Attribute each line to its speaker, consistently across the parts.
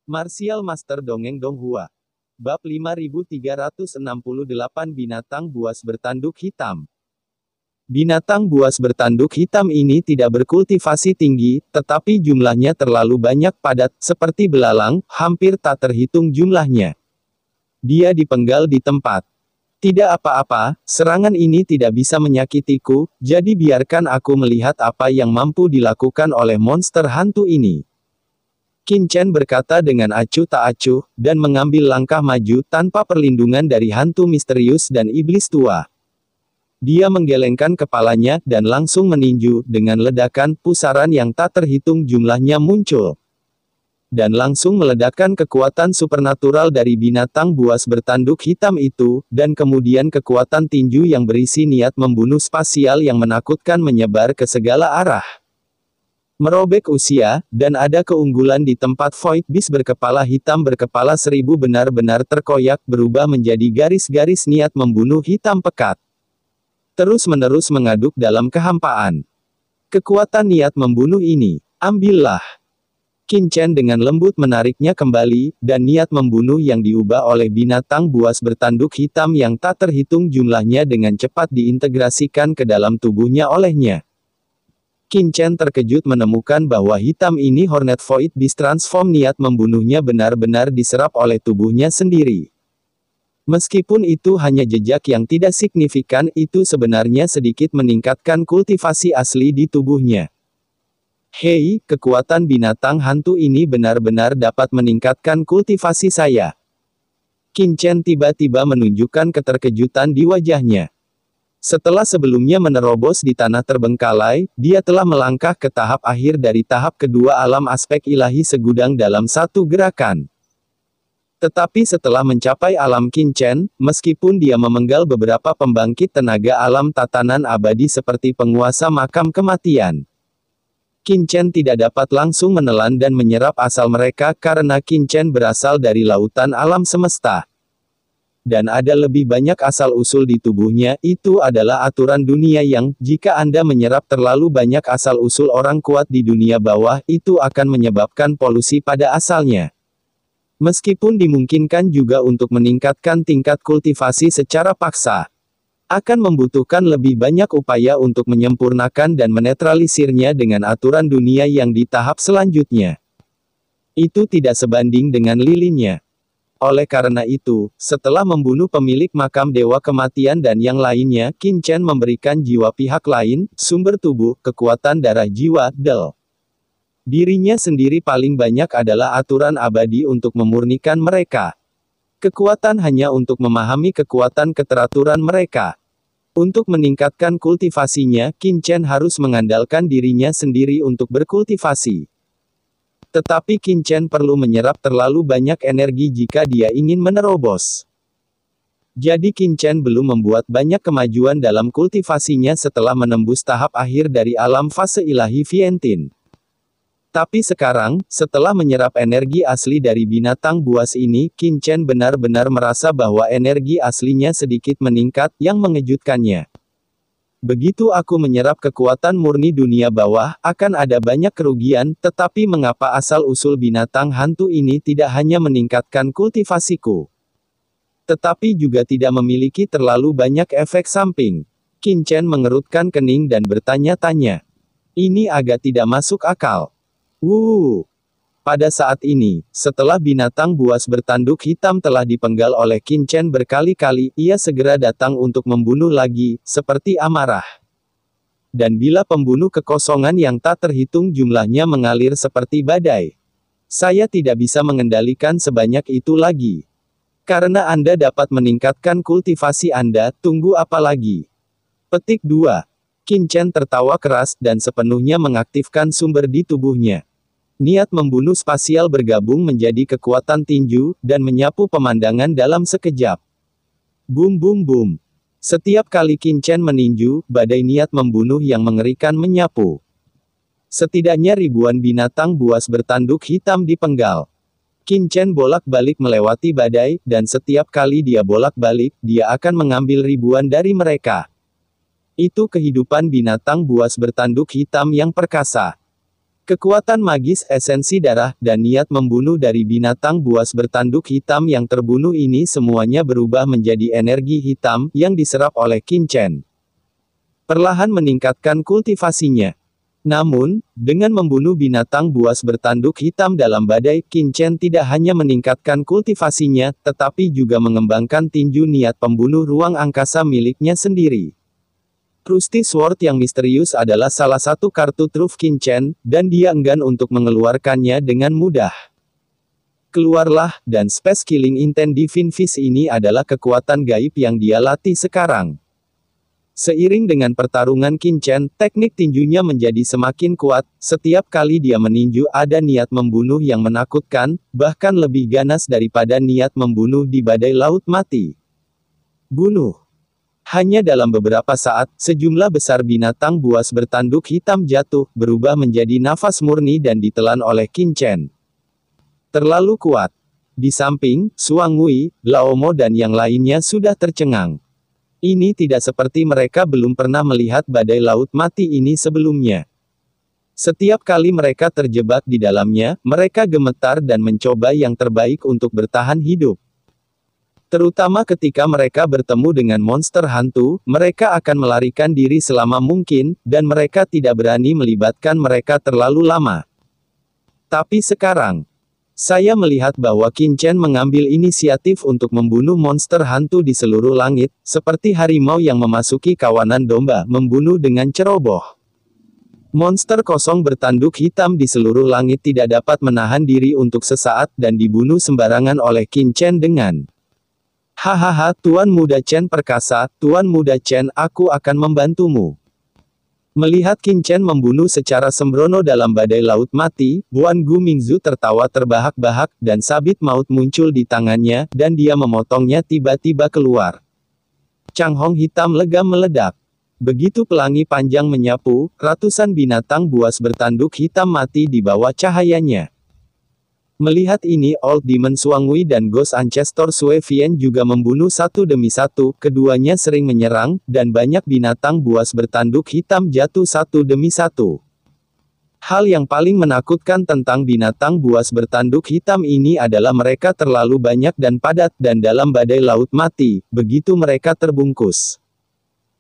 Speaker 1: Martial Master Dongeng Donghua. Bab 5368 Binatang Buas Bertanduk Hitam. Binatang buas bertanduk hitam ini tidak berkultivasi tinggi, tetapi jumlahnya terlalu banyak padat, seperti belalang, hampir tak terhitung jumlahnya. Dia dipenggal di tempat. Tidak apa-apa, serangan ini tidak bisa menyakitiku, jadi biarkan aku melihat apa yang mampu dilakukan oleh monster hantu ini. Qin Chen berkata dengan acuh tak acuh, dan mengambil langkah maju tanpa perlindungan dari hantu misterius dan iblis tua. Dia menggelengkan kepalanya, dan langsung meninju, dengan ledakan, pusaran yang tak terhitung jumlahnya muncul. Dan langsung meledakkan kekuatan supernatural dari binatang buas bertanduk hitam itu, dan kemudian kekuatan tinju yang berisi niat membunuh spasial yang menakutkan menyebar ke segala arah. Merobek usia, dan ada keunggulan di tempat Void Beast berkepala hitam berkepala seribu benar-benar terkoyak berubah menjadi garis-garis niat membunuh hitam pekat. Terus-menerus mengaduk dalam kehampaan. Kekuatan niat membunuh ini, ambillah. Qin Chen dengan lembut menariknya kembali, dan niat membunuh yang diubah oleh binatang buas bertanduk hitam yang tak terhitung jumlahnya dengan cepat diintegrasikan ke dalam tubuhnya olehnya. Qin Chen terkejut menemukan bahwa hitam ini Hornet Void Beast transform niat membunuhnya benar-benar diserap oleh tubuhnya sendiri. Meskipun itu hanya jejak yang tidak signifikan, itu sebenarnya sedikit meningkatkan kultivasi asli di tubuhnya. Hei, kekuatan binatang hantu ini benar-benar dapat meningkatkan kultivasi saya. Qin Chen tiba-tiba menunjukkan keterkejutan di wajahnya. Setelah sebelumnya menerobos di tanah terbengkalai, dia telah melangkah ke tahap akhir dari tahap kedua alam aspek ilahi segudang dalam satu gerakan. Tetapi setelah mencapai alam Qin Chen, meskipun dia memenggal beberapa pembangkit tenaga alam tatanan abadi seperti penguasa makam kematian, Qin Chen tidak dapat langsung menelan dan menyerap asal mereka karena Qin Chen berasal dari lautan alam semesta. Dan ada lebih banyak asal-usul di tubuhnya, itu adalah aturan dunia yang, jika Anda menyerap terlalu banyak asal-usul orang kuat di dunia bawah, itu akan menyebabkan polusi pada asalnya. Meskipun dimungkinkan juga untuk meningkatkan tingkat kultivasi secara paksa, akan membutuhkan lebih banyak upaya untuk menyempurnakan dan menetralisirnya dengan aturan dunia yang di tahap selanjutnya. Itu tidak sebanding dengan lilinnya. Oleh karena itu, setelah membunuh pemilik makam dewa kematian dan yang lainnya, Qin Chen memberikan jiwa pihak lain, sumber tubuh, kekuatan darah jiwa, Del. Dirinya sendiri paling banyak adalah aturan abadi untuk memurnikan mereka. Kekuatan hanya untuk memahami kekuatan keteraturan mereka. Untuk meningkatkan kultivasinya, Qin Chen harus mengandalkan dirinya sendiri untuk berkultivasi. Tetapi Qin Chen perlu menyerap terlalu banyak energi jika dia ingin menerobos. Jadi Qin Chen belum membuat banyak kemajuan dalam kultivasinya setelah menembus tahap akhir dari alam fase ilahi Vientin. Tapi sekarang, setelah menyerap energi asli dari binatang buas ini, Qin Chen benar-benar merasa bahwa energi aslinya sedikit meningkat, yang mengejutkannya. Begitu aku menyerap kekuatan murni dunia bawah, akan ada banyak kerugian, tetapi mengapa asal-usul binatang hantu ini tidak hanya meningkatkan kultivasiku, tetapi juga tidak memiliki terlalu banyak efek samping? Qin Chen mengerutkan kening dan bertanya-tanya. Ini agak tidak masuk akal. Pada saat ini, setelah binatang buas bertanduk hitam telah dipenggal oleh Qin Chen berkali-kali, ia segera datang untuk membunuh lagi, seperti amarah. Dan bila pembunuh kekosongan yang tak terhitung jumlahnya mengalir seperti badai, saya tidak bisa mengendalikan sebanyak itu lagi. Karena Anda dapat meningkatkan kultivasi Anda, tunggu apa lagi? Petik 2. Qin Chen tertawa keras, dan sepenuhnya mengaktifkan sumber di tubuhnya. Niat membunuh spasial bergabung menjadi kekuatan tinju, dan menyapu pemandangan dalam sekejap. Boom boom boom. Setiap kali Qin Chen meninju, badai niat membunuh yang mengerikan menyapu. Setidaknya ribuan binatang buas bertanduk hitam dipenggal. Qin Chen bolak-balik melewati badai, dan setiap kali dia bolak-balik, dia akan mengambil ribuan dari mereka. Itu kehidupan binatang buas bertanduk hitam yang perkasa. Kekuatan magis, esensi darah, dan niat membunuh dari binatang buas bertanduk hitam yang terbunuh ini semuanya berubah menjadi energi hitam, yang diserap oleh Qin Chen. Perlahan meningkatkan kultivasinya. Namun, dengan membunuh binatang buas bertanduk hitam dalam badai, Qin Chen tidak hanya meningkatkan kultivasinya, tetapi juga mengembangkan tinju niat pembunuh ruang angkasa miliknya sendiri. Rusty Sword yang misterius adalah salah satu kartu truf Qin Chen, dan dia enggan untuk mengeluarkannya dengan mudah. Keluarlah, dan Space Killing Intent Divine Fist ini adalah kekuatan gaib yang dia latih sekarang. Seiring dengan pertarungan Qin Chen, teknik tinjunya menjadi semakin kuat. Setiap kali dia meninju ada niat membunuh yang menakutkan, bahkan lebih ganas daripada niat membunuh di badai laut mati. Bunuh. Hanya dalam beberapa saat, sejumlah besar binatang buas bertanduk hitam jatuh, berubah menjadi nafas murni dan ditelan oleh Qin Chen. Terlalu kuat. Di samping, Suang Wei, Lao Mo dan yang lainnya sudah tercengang. Ini tidak seperti mereka belum pernah melihat badai laut mati ini sebelumnya. Setiap kali mereka terjebak di dalamnya, mereka gemetar dan mencoba yang terbaik untuk bertahan hidup. Terutama ketika mereka bertemu dengan monster hantu, mereka akan melarikan diri selama mungkin, dan mereka tidak berani melibatkan mereka terlalu lama. Tapi sekarang, saya melihat bahwa Qin Chen mengambil inisiatif untuk membunuh monster hantu di seluruh langit, seperti harimau yang memasuki kawanan domba, membunuh dengan ceroboh. Monster kosong bertanduk hitam di seluruh langit tidak dapat menahan diri untuk sesaat dan dibunuh sembarangan oleh Qin Chen dengan "Hahaha, Tuan Muda Chen perkasa, Tuan Muda Chen, aku akan membantumu." Melihat Qin Chen membunuh secara sembrono dalam badai laut mati, Wan Gu Mingzu tertawa terbahak-bahak, dan sabit maut muncul di tangannya, dan dia memotongnya tiba-tiba keluar. Chang Hong hitam legam meledak. Begitu pelangi panjang menyapu, ratusan binatang buas bertanduk hitam mati di bawah cahayanya. Melihat ini, Old Demon Suang Wei dan Ghost Ancestor Sue Vien juga membunuh satu demi satu, keduanya sering menyerang, dan banyak binatang buas bertanduk hitam jatuh satu demi satu. Hal yang paling menakutkan tentang binatang buas bertanduk hitam ini adalah mereka terlalu banyak dan padat, dan dalam badai laut mati, begitu mereka terbungkus.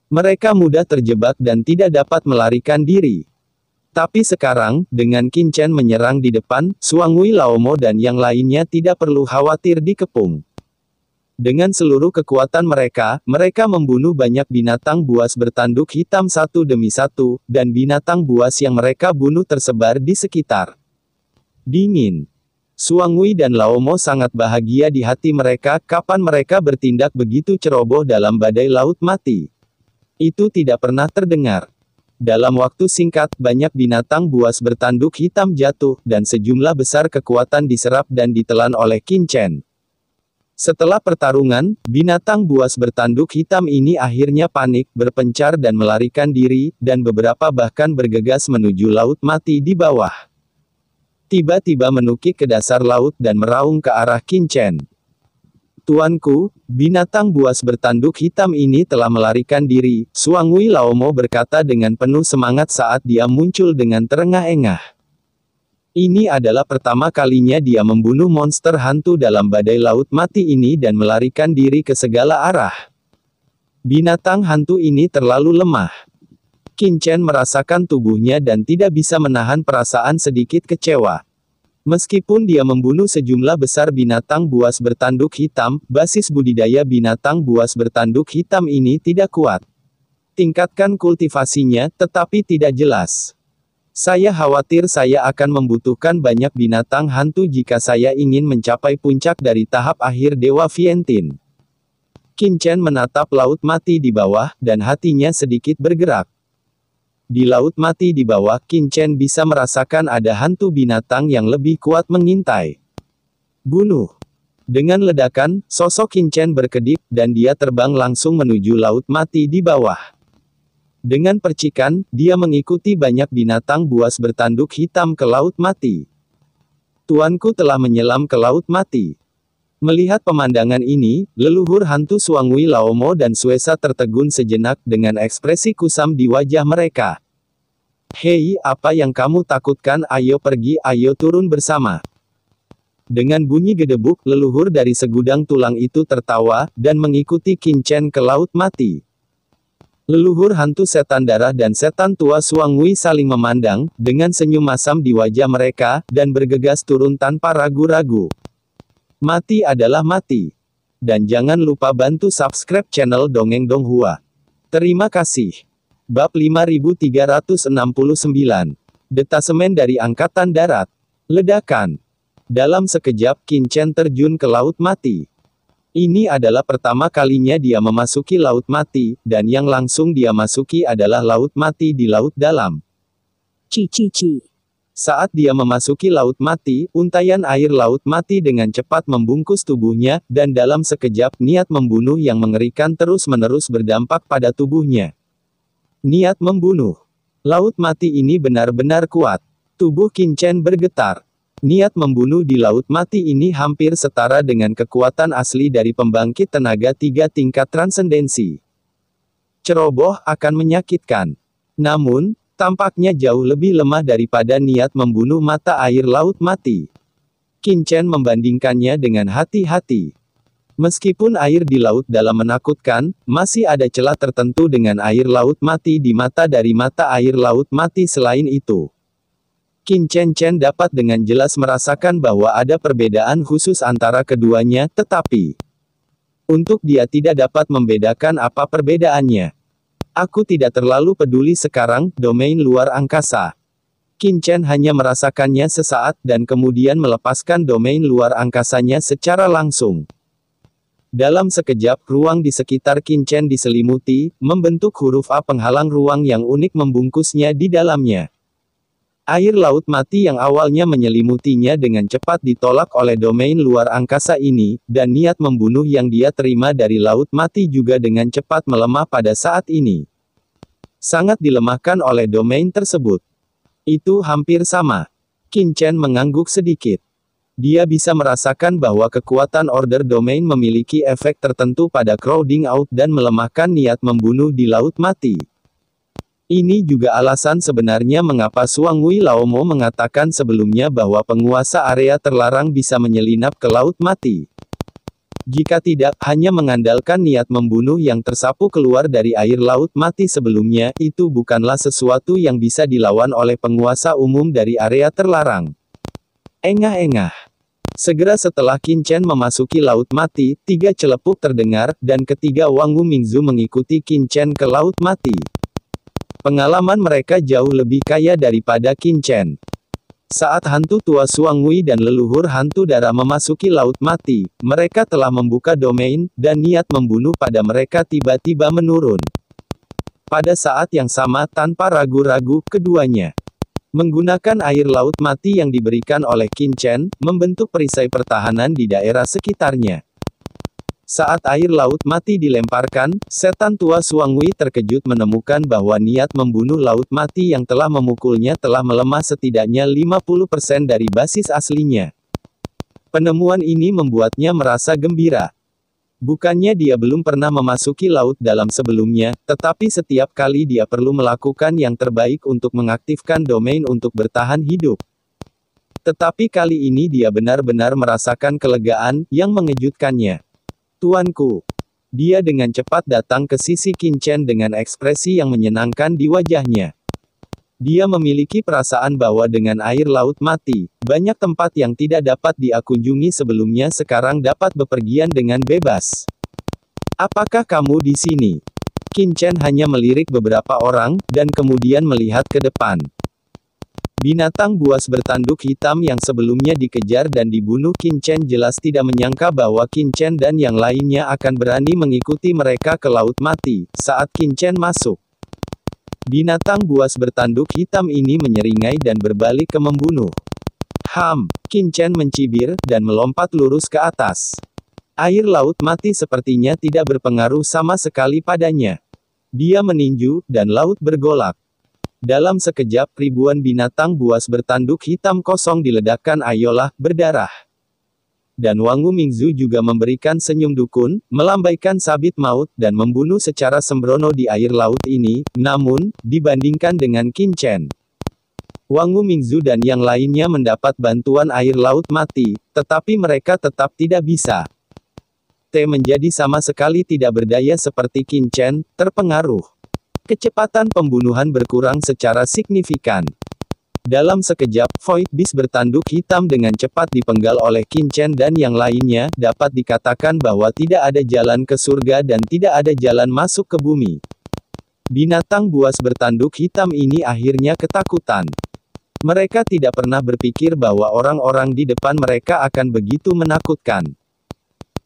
Speaker 1: Mereka mudah terjebak dan tidak dapat melarikan diri. Tapi sekarang, dengan Qin Chen menyerang di depan, Suang Wei, Lao Mo dan yang lainnya tidak perlu khawatir dikepung. Dengan seluruh kekuatan mereka, mereka membunuh banyak binatang buas bertanduk hitam satu demi satu, dan binatang buas yang mereka bunuh tersebar di sekitar. Dingin. Suang Wei dan Lao Mo sangat bahagia di hati mereka, kapan mereka bertindak begitu ceroboh dalam badai laut mati. Itu tidak pernah terdengar. Dalam waktu singkat, banyak binatang buas bertanduk hitam jatuh, dan sejumlah besar kekuatan diserap dan ditelan oleh Qin Chen. Setelah pertarungan, binatang buas bertanduk hitam ini akhirnya panik, berpencar dan melarikan diri, dan beberapa bahkan bergegas menuju laut mati di bawah. Tiba-tiba menukik ke dasar laut dan meraung ke arah Qin Chen. "Tuanku, binatang buas bertanduk hitam ini telah melarikan diri," Suang Wei Lao Mo berkata dengan penuh semangat saat dia muncul dengan terengah-engah. Ini adalah pertama kalinya dia membunuh monster hantu dalam badai laut mati ini dan melarikan diri ke segala arah. Binatang hantu ini terlalu lemah. Qin Chen merasakan tubuhnya dan tidak bisa menahan perasaan sedikit kecewa. Meskipun dia membunuh sejumlah besar binatang buas bertanduk hitam, basis budidaya binatang buas bertanduk hitam ini tidak kuat. Tingkatkan kultivasinya, tetapi tidak jelas. Saya khawatir saya akan membutuhkan banyak binatang hantu jika saya ingin mencapai puncak dari tahap akhir Dewa Vientin. Qin Chen menatap laut mati di bawah, dan hatinya sedikit bergerak. Di laut mati di bawah, Qin Chen bisa merasakan ada hantu binatang yang lebih kuat mengintai. Bunuh. Dengan ledakan, sosok Qin Chen berkedip, dan dia terbang langsung menuju laut mati di bawah. Dengan percikan, dia mengikuti banyak binatang buas bertanduk hitam ke laut mati. Tuanku telah menyelam ke laut mati. Melihat pemandangan ini, leluhur hantu Suangwi Laomo dan Suesa tertegun sejenak dengan ekspresi kusam di wajah mereka. Hei, apa yang kamu takutkan? Ayo pergi, ayo turun bersama. Dengan bunyi gedebuk, leluhur dari segudang tulang itu tertawa, dan mengikuti Qin Chen ke laut mati. Leluhur hantu setan darah dan setan tua Suangwi saling memandang, dengan senyum masam di wajah mereka, dan bergegas turun tanpa ragu-ragu. Mati adalah mati. Dan jangan lupa bantu subscribe channel Dongeng Donghua. Terima kasih. Bab 5369. Detasemen dari Angkatan Darat. Ledakan. Dalam sekejap Qin Chen terjun ke laut mati. Ini adalah pertama kalinya dia memasuki laut mati, dan yang langsung dia masuki adalah laut mati di laut dalam.
Speaker 2: Cici.
Speaker 1: Saat dia memasuki laut mati, untayan air laut mati dengan cepat membungkus tubuhnya, dan dalam sekejap niat membunuh yang mengerikan terus-menerus berdampak pada tubuhnya. Niat membunuh. Laut mati ini benar-benar kuat. Tubuh Qin Chen bergetar. Niat membunuh di laut mati ini hampir setara dengan kekuatan asli dari pembangkit tenaga 3 tingkat transendensi. Ceroboh akan menyakitkan. Namun, tampaknya jauh lebih lemah daripada niat membunuh mata air laut mati. Qin Chen membandingkannya dengan hati-hati. Meskipun air di laut dalam menakutkan, masih ada celah tertentu dengan air laut mati di mata dari mata air laut mati selain itu. Qin Chen dapat dengan jelas merasakan bahwa ada perbedaan khusus antara keduanya, tetapi untuk dia tidak dapat membedakan apa perbedaannya. Aku tidak terlalu peduli sekarang, domain luar angkasa. Qin Chen hanya merasakannya sesaat, dan kemudian melepaskan domain luar angkasanya secara langsung. Dalam sekejap, ruang di sekitar Qin Chen diselimuti, membentuk huruf A penghalang ruang yang unik membungkusnya di dalamnya. Air laut mati yang awalnya menyelimutinya dengan cepat ditolak oleh domain luar angkasa ini, dan niat membunuh yang dia terima dari laut mati juga dengan cepat melemah pada saat ini. Sangat dilemahkan oleh domain tersebut. Itu hampir sama. Qin Chen mengangguk sedikit. Dia bisa merasakan bahwa kekuatan order domain memiliki efek tertentu pada crowding out dan melemahkan niat membunuh di laut mati. Ini juga alasan sebenarnya mengapa Suangwi Laomo mengatakan sebelumnya bahwa penguasa area terlarang bisa menyelinap ke laut mati. Jika tidak, hanya mengandalkan niat membunuh yang tersapu keluar dari air laut mati sebelumnya, itu bukanlah sesuatu yang bisa dilawan oleh penguasa umum dari area terlarang. Engah-engah. Segera setelah Qin Chen memasuki laut mati, 3 celepuk terdengar, dan ketiga Wang Wu Mingzu mengikuti Qin Chen ke laut mati. Pengalaman mereka jauh lebih kaya daripada Qin Chen. Saat hantu tua Suangwi dan leluhur hantu darah memasuki laut mati, mereka telah membuka domain, dan niat membunuh pada mereka tiba-tiba menurun. Pada saat yang sama tanpa ragu-ragu, keduanya menggunakan air laut mati yang diberikan oleh Qin Chen, membentuk perisai pertahanan di daerah sekitarnya. Saat air laut mati dilemparkan, setan tua Suangwi terkejut menemukan bahwa niat membunuh laut mati yang telah memukulnya telah melemah setidaknya 50% dari basis aslinya. Penemuan ini membuatnya merasa gembira. Bukannya dia belum pernah memasuki laut dalam sebelumnya, tetapi setiap kali dia perlu melakukan yang terbaik untuk mengaktifkan domain untuk bertahan hidup. Tetapi kali ini dia benar-benar merasakan kelegaan yang mengejutkannya. Tuanku. Dia dengan cepat datang ke sisi Qin Chen dengan ekspresi yang menyenangkan di wajahnya. Dia memiliki perasaan bahwa dengan air laut mati, banyak tempat yang tidak dapat dia kunjungi sebelumnya sekarang dapat bepergian dengan bebas. Apakah kamu di sini? Qin Chen hanya melirik beberapa orang, dan kemudian melihat ke depan. Binatang buas bertanduk hitam yang sebelumnya dikejar dan dibunuh Qin Chen jelas tidak menyangka bahwa Qin Chen dan yang lainnya akan berani mengikuti mereka ke laut mati, saat Qin Chen masuk. Binatang buas bertanduk hitam ini menyeringai dan berbalik ke membunuh. Qin Chen mencibir, dan melompat lurus ke atas. Air laut mati sepertinya tidak berpengaruh sama sekali padanya. Dia meninju, dan laut bergolak. Dalam sekejap, ribuan binatang buas bertanduk hitam kosong diledakkan ayolah, berdarah. Dan Wangu Mingzu juga memberikan senyum dukun, melambaikan sabit maut, dan membunuh secara sembrono di air laut ini. Namun, dibandingkan dengan Qin Chen, Wangu Mingzu dan yang lainnya mendapat bantuan air laut mati, tetapi mereka tetap tidak bisa. Menjadi sama sekali tidak berdaya seperti Qin Chen, terpengaruh. Kecepatan pembunuhan berkurang secara signifikan. Dalam sekejap, Void Beast bertanduk hitam dengan cepat dipenggal oleh Qin Chen dan yang lainnya. Dapat dikatakan bahwa tidak ada jalan ke surga dan tidak ada jalan masuk ke bumi. Binatang buas bertanduk hitam ini akhirnya ketakutan. Mereka tidak pernah berpikir bahwa orang-orang di depan mereka akan begitu menakutkan.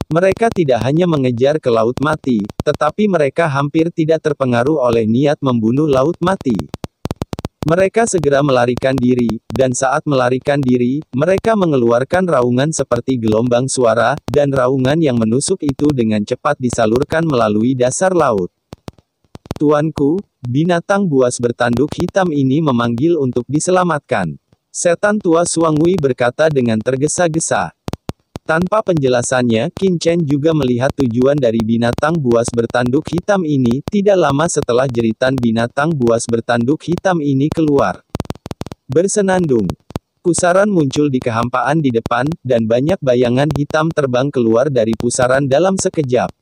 Speaker 1: Mereka tidak hanya mengejar ke laut mati, tetapi mereka hampir tidak terpengaruh oleh niat membunuh laut mati. Mereka segera melarikan diri, dan saat melarikan diri, mereka mengeluarkan raungan seperti gelombang suara, dan raungan yang menusuk itu dengan cepat disalurkan melalui dasar laut. Tuanku, binatang buas bertanduk hitam ini memanggil untuk diselamatkan. Setan tua Suangwei berkata dengan tergesa-gesa. Tanpa penjelasannya, Qin Chen juga melihat tujuan dari binatang buas bertanduk hitam ini. Tidak lama setelah jeritan binatang buas bertanduk hitam ini keluar. Bersenandung. Pusaran muncul di kehampaan di depan, dan banyak bayangan hitam terbang keluar dari pusaran dalam sekejap.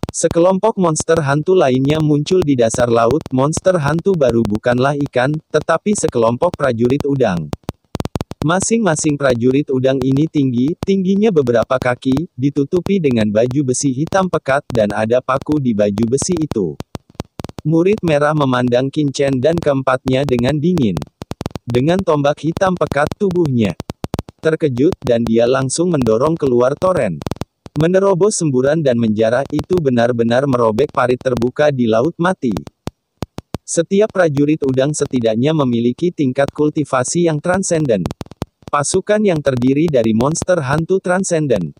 Speaker 1: Sekelompok monster hantu lainnya muncul di dasar laut. Monster hantu baru bukanlah ikan, tetapi sekelompok prajurit udang. Masing-masing prajurit udang ini tingginya beberapa kaki, ditutupi dengan baju besi hitam pekat, dan ada paku di baju besi itu. Murid merah memandang Qin Chen dan keempatnya dengan dingin. Dengan tombak hitam pekat tubuhnya terkejut, dan dia langsung mendorong keluar toren. Menerobos semburan dan menjarah itu benar-benar merobek parit terbuka di laut mati. Setiap prajurit udang setidaknya memiliki tingkat kultivasi yang transenden. Pasukan yang terdiri dari monster hantu transenden.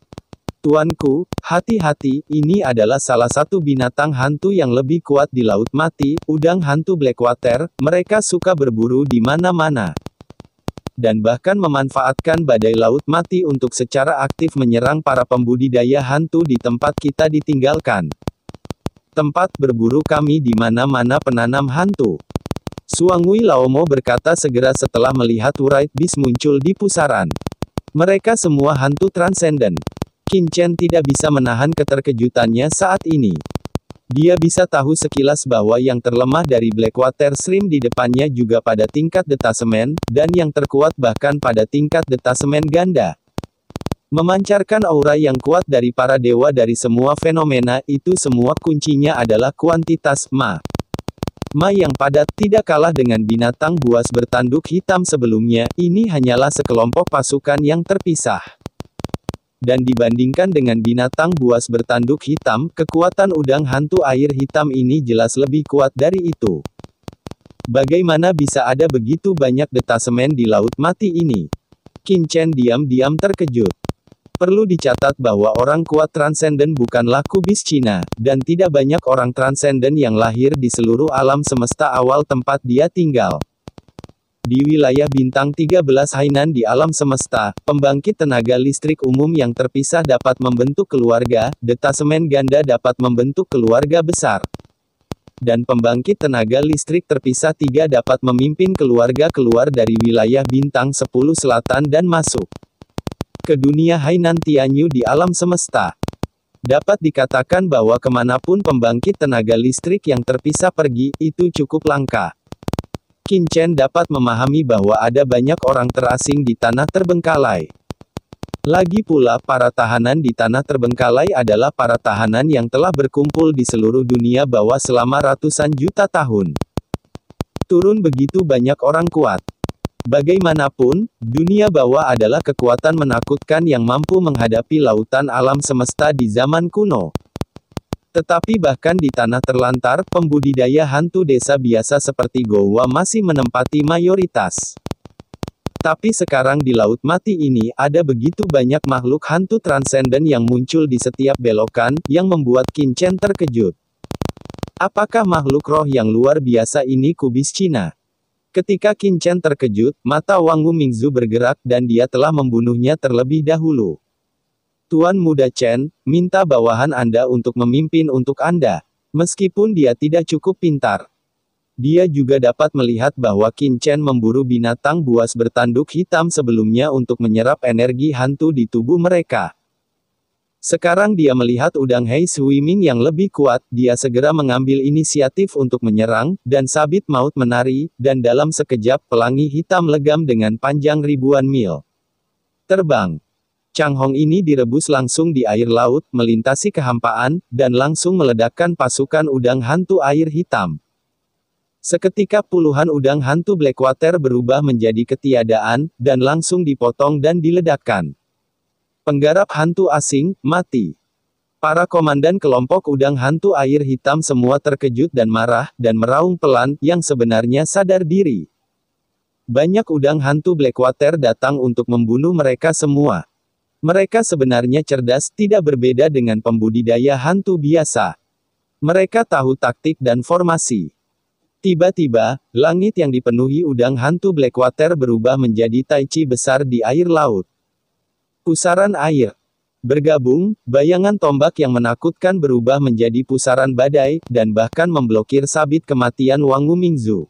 Speaker 1: Tuanku, hati-hati, ini adalah salah satu binatang hantu yang lebih kuat di laut mati, udang hantu Blackwater. Mereka suka berburu di mana-mana. Dan bahkan memanfaatkan badai laut mati untuk secara aktif menyerang para pembudidaya hantu di tempat kita ditinggalkan. Tempat berburu kami di mana-mana penanam hantu. Suangwei Laomo berkata segera setelah melihat Wright Beast muncul di pusaran. Mereka semua hantu transenden. Qin Chen tidak bisa menahan keterkejutannya saat ini. Dia bisa tahu sekilas bahwa yang terlemah dari Blackwater Shrimp di depannya juga pada tingkat detasemen, dan yang terkuat bahkan pada tingkat detasemen ganda. Memancarkan aura yang kuat dari para dewa dari semua fenomena itu, semua kuncinya adalah kuantitas Ma. Ma yang padat, tidak kalah dengan binatang buas bertanduk hitam sebelumnya. Ini hanyalah sekelompok pasukan yang terpisah. Dan dibandingkan dengan binatang buas bertanduk hitam, kekuatan udang hantu air hitam ini jelas lebih kuat dari itu. Bagaimana bisa ada begitu banyak detasemen di laut mati ini? Qin Chen diam-diam terkejut. Perlu dicatat bahwa orang kuat transenden bukanlah kubis Cina, dan tidak banyak orang transenden yang lahir di seluruh alam semesta awal tempat dia tinggal. Di wilayah bintang 13 Hainan di alam semesta, pembangkit tenaga listrik umum yang terpisah dapat membentuk keluarga, detasemen ganda dapat membentuk keluarga besar. Dan pembangkit tenaga listrik terpisah 3 dapat memimpin keluarga keluar dari wilayah bintang 10 selatan dan masuk ke dunia Hainan Tianyu di alam semesta. Dapat dikatakan bahwa kemanapun pembangkit tenaga listrik yang terpisah pergi, itu cukup langka. Qin Chen dapat memahami bahwa ada banyak orang terasing di tanah terbengkalai. Lagi pula, para tahanan di tanah terbengkalai adalah para tahanan yang telah berkumpul di seluruh dunia bawah selama ratusan juta tahun. Turun begitu banyak orang kuat. Bagaimanapun, dunia bawah adalah kekuatan menakutkan yang mampu menghadapi lautan alam semesta di zaman kuno. Tetapi bahkan di tanah terlantar, pembudidaya hantu desa biasa seperti Gowa masih menempati mayoritas. Tapi sekarang di laut mati ini, ada begitu banyak makhluk hantu transenden yang muncul di setiap belokan, yang membuat Qin Chen terkejut. Apakah makhluk roh yang luar biasa ini kubis Cina? Ketika Qin Chen terkejut, mata Wang Wumingzu bergerak dan dia telah membunuhnya terlebih dahulu. Tuan Muda Chen, minta bawahan Anda untuk memimpin untuk Anda. Meskipun dia tidak cukup pintar. Dia juga dapat melihat bahwa Qin Chen memburu binatang buas bertanduk hitam sebelumnya untuk menyerap energi hantu di tubuh mereka. Sekarang dia melihat udang Hei Swimming yang lebih kuat, dia segera mengambil inisiatif untuk menyerang, dan sabit maut menari, dan dalam sekejap pelangi hitam legam dengan panjang ribuan mil. Terbang. Chang Hong ini direbus langsung di air laut, melintasi kehampaan, dan langsung meledakkan pasukan udang hantu air hitam. Seketika puluhan udang hantu Blackwater berubah menjadi ketiadaan, dan langsung dipotong dan diledakkan. Penggarap hantu asing, mati. Para komandan kelompok udang hantu air hitam semua terkejut dan marah, dan meraung pelan, yang sebenarnya sadar diri. Banyak udang hantu Blackwater datang untuk membunuh mereka semua. Mereka sebenarnya cerdas, tidak berbeda dengan pembudidaya hantu biasa. Mereka tahu taktik dan formasi. Tiba-tiba, langit yang dipenuhi udang hantu Blackwater berubah menjadi tai chi besar di air laut. Pusaran air. Bergabung, bayangan tombak yang menakutkan berubah menjadi pusaran badai, dan bahkan memblokir sabit kematian Wang Wumingzu.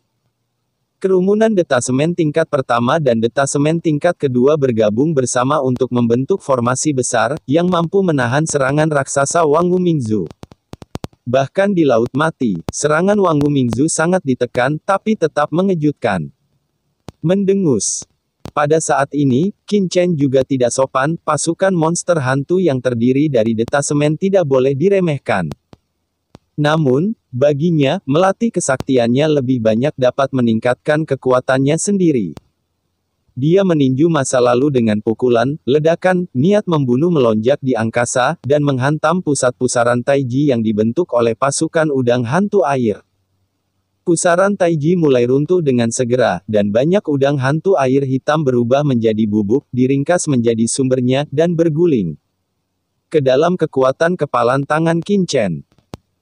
Speaker 1: Kerumunan detasemen tingkat pertama dan detasemen tingkat kedua bergabung bersama untuk membentuk formasi besar, yang mampu menahan serangan raksasa Wang Wumingzu. Bahkan di Laut Mati, serangan Wang Wumingzu sangat ditekan, tapi tetap mengejutkan. Mendengus. Pada saat ini, Qin Chen juga tidak sopan, pasukan monster hantu yang terdiri dari detasemen tidak boleh diremehkan. Namun, baginya, melatih kesaktiannya lebih banyak dapat meningkatkan kekuatannya sendiri. Dia meninju masa lalu dengan pukulan, ledakan, niat membunuh melonjak di angkasa, dan menghantam pusat pusaran taiji yang dibentuk oleh pasukan udang hantu air. Pusaran taiji mulai runtuh dengan segera, dan banyak udang hantu air hitam berubah menjadi bubuk, diringkas menjadi sumbernya, dan berguling ke dalam kekuatan kepalan tangan Qin Chen.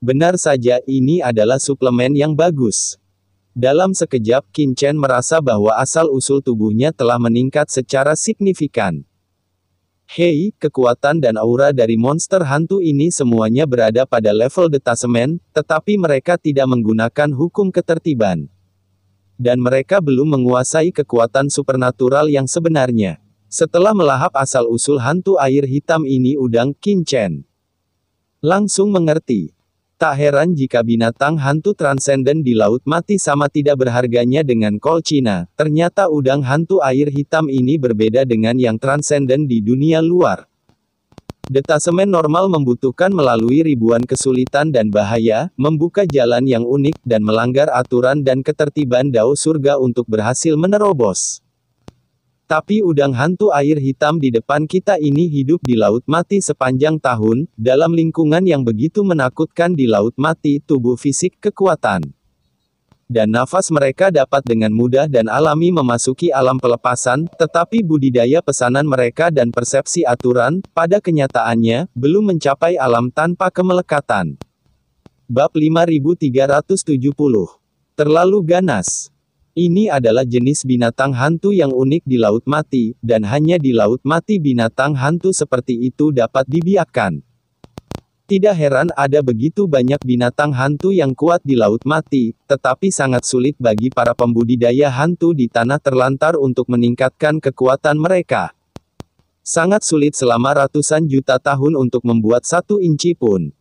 Speaker 1: Benar saja, ini adalah suplemen yang bagus. Dalam sekejap, Qin Chen merasa bahwa asal-usul tubuhnya telah meningkat secara signifikan. Hei, kekuatan dan aura dari monster hantu ini semuanya berada pada level detasemen, tetapi mereka tidak menggunakan hukum ketertiban. Dan mereka belum menguasai kekuatan supernatural yang sebenarnya. Setelah melahap asal-usul hantu air hitam ini udang, Qin Chen langsung mengerti. Tak heran jika binatang hantu transenden di Laut Mati sama tidak berharganya dengan kol Cina, ternyata udang hantu air hitam ini berbeda dengan yang transenden di dunia luar. Detasemen normal membutuhkan melalui ribuan kesulitan dan bahaya, membuka jalan yang unik, dan melanggar aturan dan ketertiban Dao Surga untuk berhasil menerobos. Tapi udang hantu air hitam di depan kita ini hidup di Laut Mati sepanjang tahun, dalam lingkungan yang begitu menakutkan di Laut Mati, tubuh fisik, kekuatan, dan nafas mereka dapat dengan mudah dan alami memasuki alam pelepasan, tetapi budidaya pesanan mereka dan persepsi aturan, pada kenyataannya, belum mencapai alam tanpa kemelekatan. Bab 5370. Terlalu ganas. Ini adalah jenis binatang hantu yang unik di Laut Mati, dan hanya di Laut Mati binatang hantu seperti itu dapat dibiarkan. Tidak heran ada begitu banyak binatang hantu yang kuat di Laut Mati, tetapi sangat sulit bagi para pembudidaya hantu di tanah terlantar untuk meningkatkan kekuatan mereka. Sangat sulit selama ratusan juta tahun untuk membuat 1 inci pun.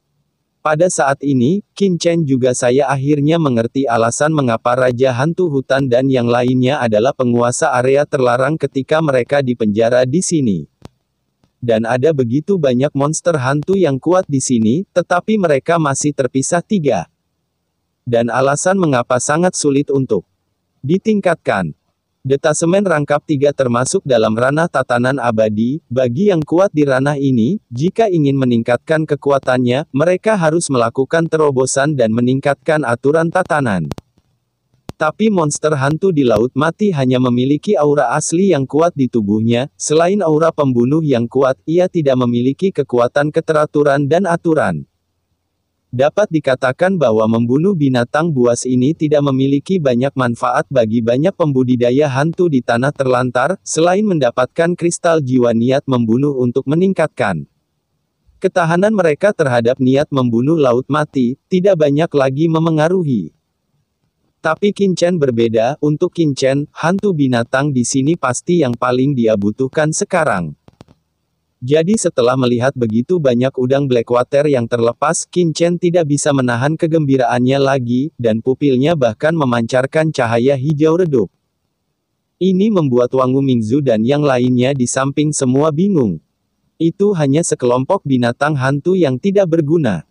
Speaker 1: Pada saat ini, Qin Chen juga saya akhirnya mengerti alasan mengapa Raja Hantu Hutan dan yang lainnya adalah penguasa area terlarang ketika mereka dipenjara di sini. Dan ada begitu banyak monster hantu yang kuat di sini, tetapi mereka masih terpisah 3. Dan alasan mengapa sangat sulit untuk ditingkatkan. Detasemen rangkap 3 termasuk dalam ranah tatanan abadi. Bagi yang kuat di ranah ini, jika ingin meningkatkan kekuatannya, mereka harus melakukan terobosan dan meningkatkan aturan tatanan. Tapi monster hantu di Laut Mati hanya memiliki aura asli yang kuat di tubuhnya, selain aura pembunuh yang kuat, ia tidak memiliki kekuatan keteraturan dan aturan. Dapat dikatakan bahwa membunuh binatang buas ini tidak memiliki banyak manfaat bagi banyak pembudidaya hantu di tanah terlantar, selain mendapatkan kristal jiwa niat membunuh untuk meningkatkan ketahanan mereka terhadap niat membunuh laut mati, tidak banyak lagi memengaruhi. Tapi Qin berbeda, untuk Qin, hantu binatang di sini pasti yang paling dia butuhkan sekarang. Jadi setelah melihat begitu banyak udang Blackwater yang terlepas, Qin tidak bisa menahan kegembiraannya lagi, dan pupilnya bahkan memancarkan cahaya hijau redup. Ini membuat Wangu Mingzu dan yang lainnya di samping semua bingung. Itu hanya sekelompok binatang hantu yang tidak berguna.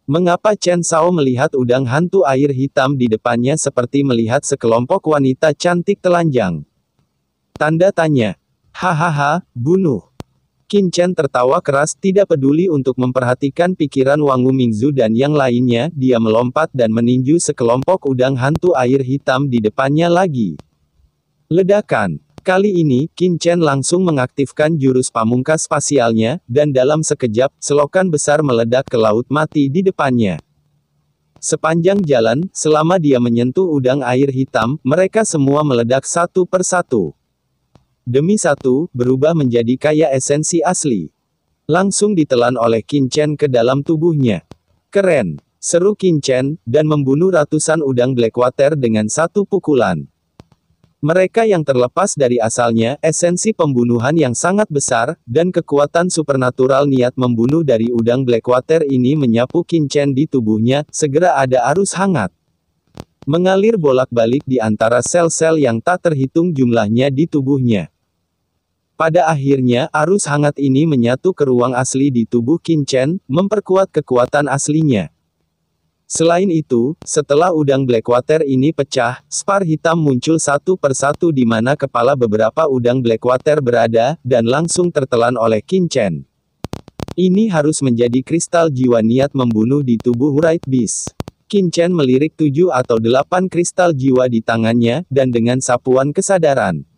Speaker 1: Mengapa Chen Shao melihat udang hantu air hitam di depannya seperti melihat sekelompok wanita cantik telanjang? Tanda tanya. Hahaha, bunuh. Qin tertawa keras, tidak peduli untuk memperhatikan pikiran Wangu Mingzu dan yang lainnya, dia melompat dan meninju sekelompok udang hantu air hitam di depannya lagi. Ledakan. Kali ini, Qin langsung mengaktifkan jurus pamungkas spasialnya, dan dalam sekejap, selokan besar meledak ke laut mati di depannya. Sepanjang jalan, selama dia menyentuh udang air hitam, mereka semua meledak satu persatu. Demi satu, berubah menjadi kaya esensi asli. Langsung ditelan oleh Qin ke dalam tubuhnya. Keren! Seru Qin dan membunuh ratusan udang Blackwater dengan satu pukulan. Mereka yang terlepas dari asalnya, esensi pembunuhan yang sangat besar, dan kekuatan supernatural niat membunuh dari udang Blackwater ini menyapu Qin di tubuhnya, segera ada arus hangat mengalir bolak-balik di antara sel-sel yang tak terhitung jumlahnya di tubuhnya. Pada akhirnya, arus hangat ini menyatu ke ruang asli di tubuh Qin memperkuat kekuatan aslinya. Selain itu, setelah udang Blackwater ini pecah, spar hitam muncul satu persatu di mana kepala beberapa udang Blackwater berada, dan langsung tertelan oleh Qin Ini harus menjadi kristal jiwa niat membunuh di tubuh Wright Beast. Qin melirik 7 atau 8 kristal jiwa di tangannya, dan dengan sapuan kesadaran,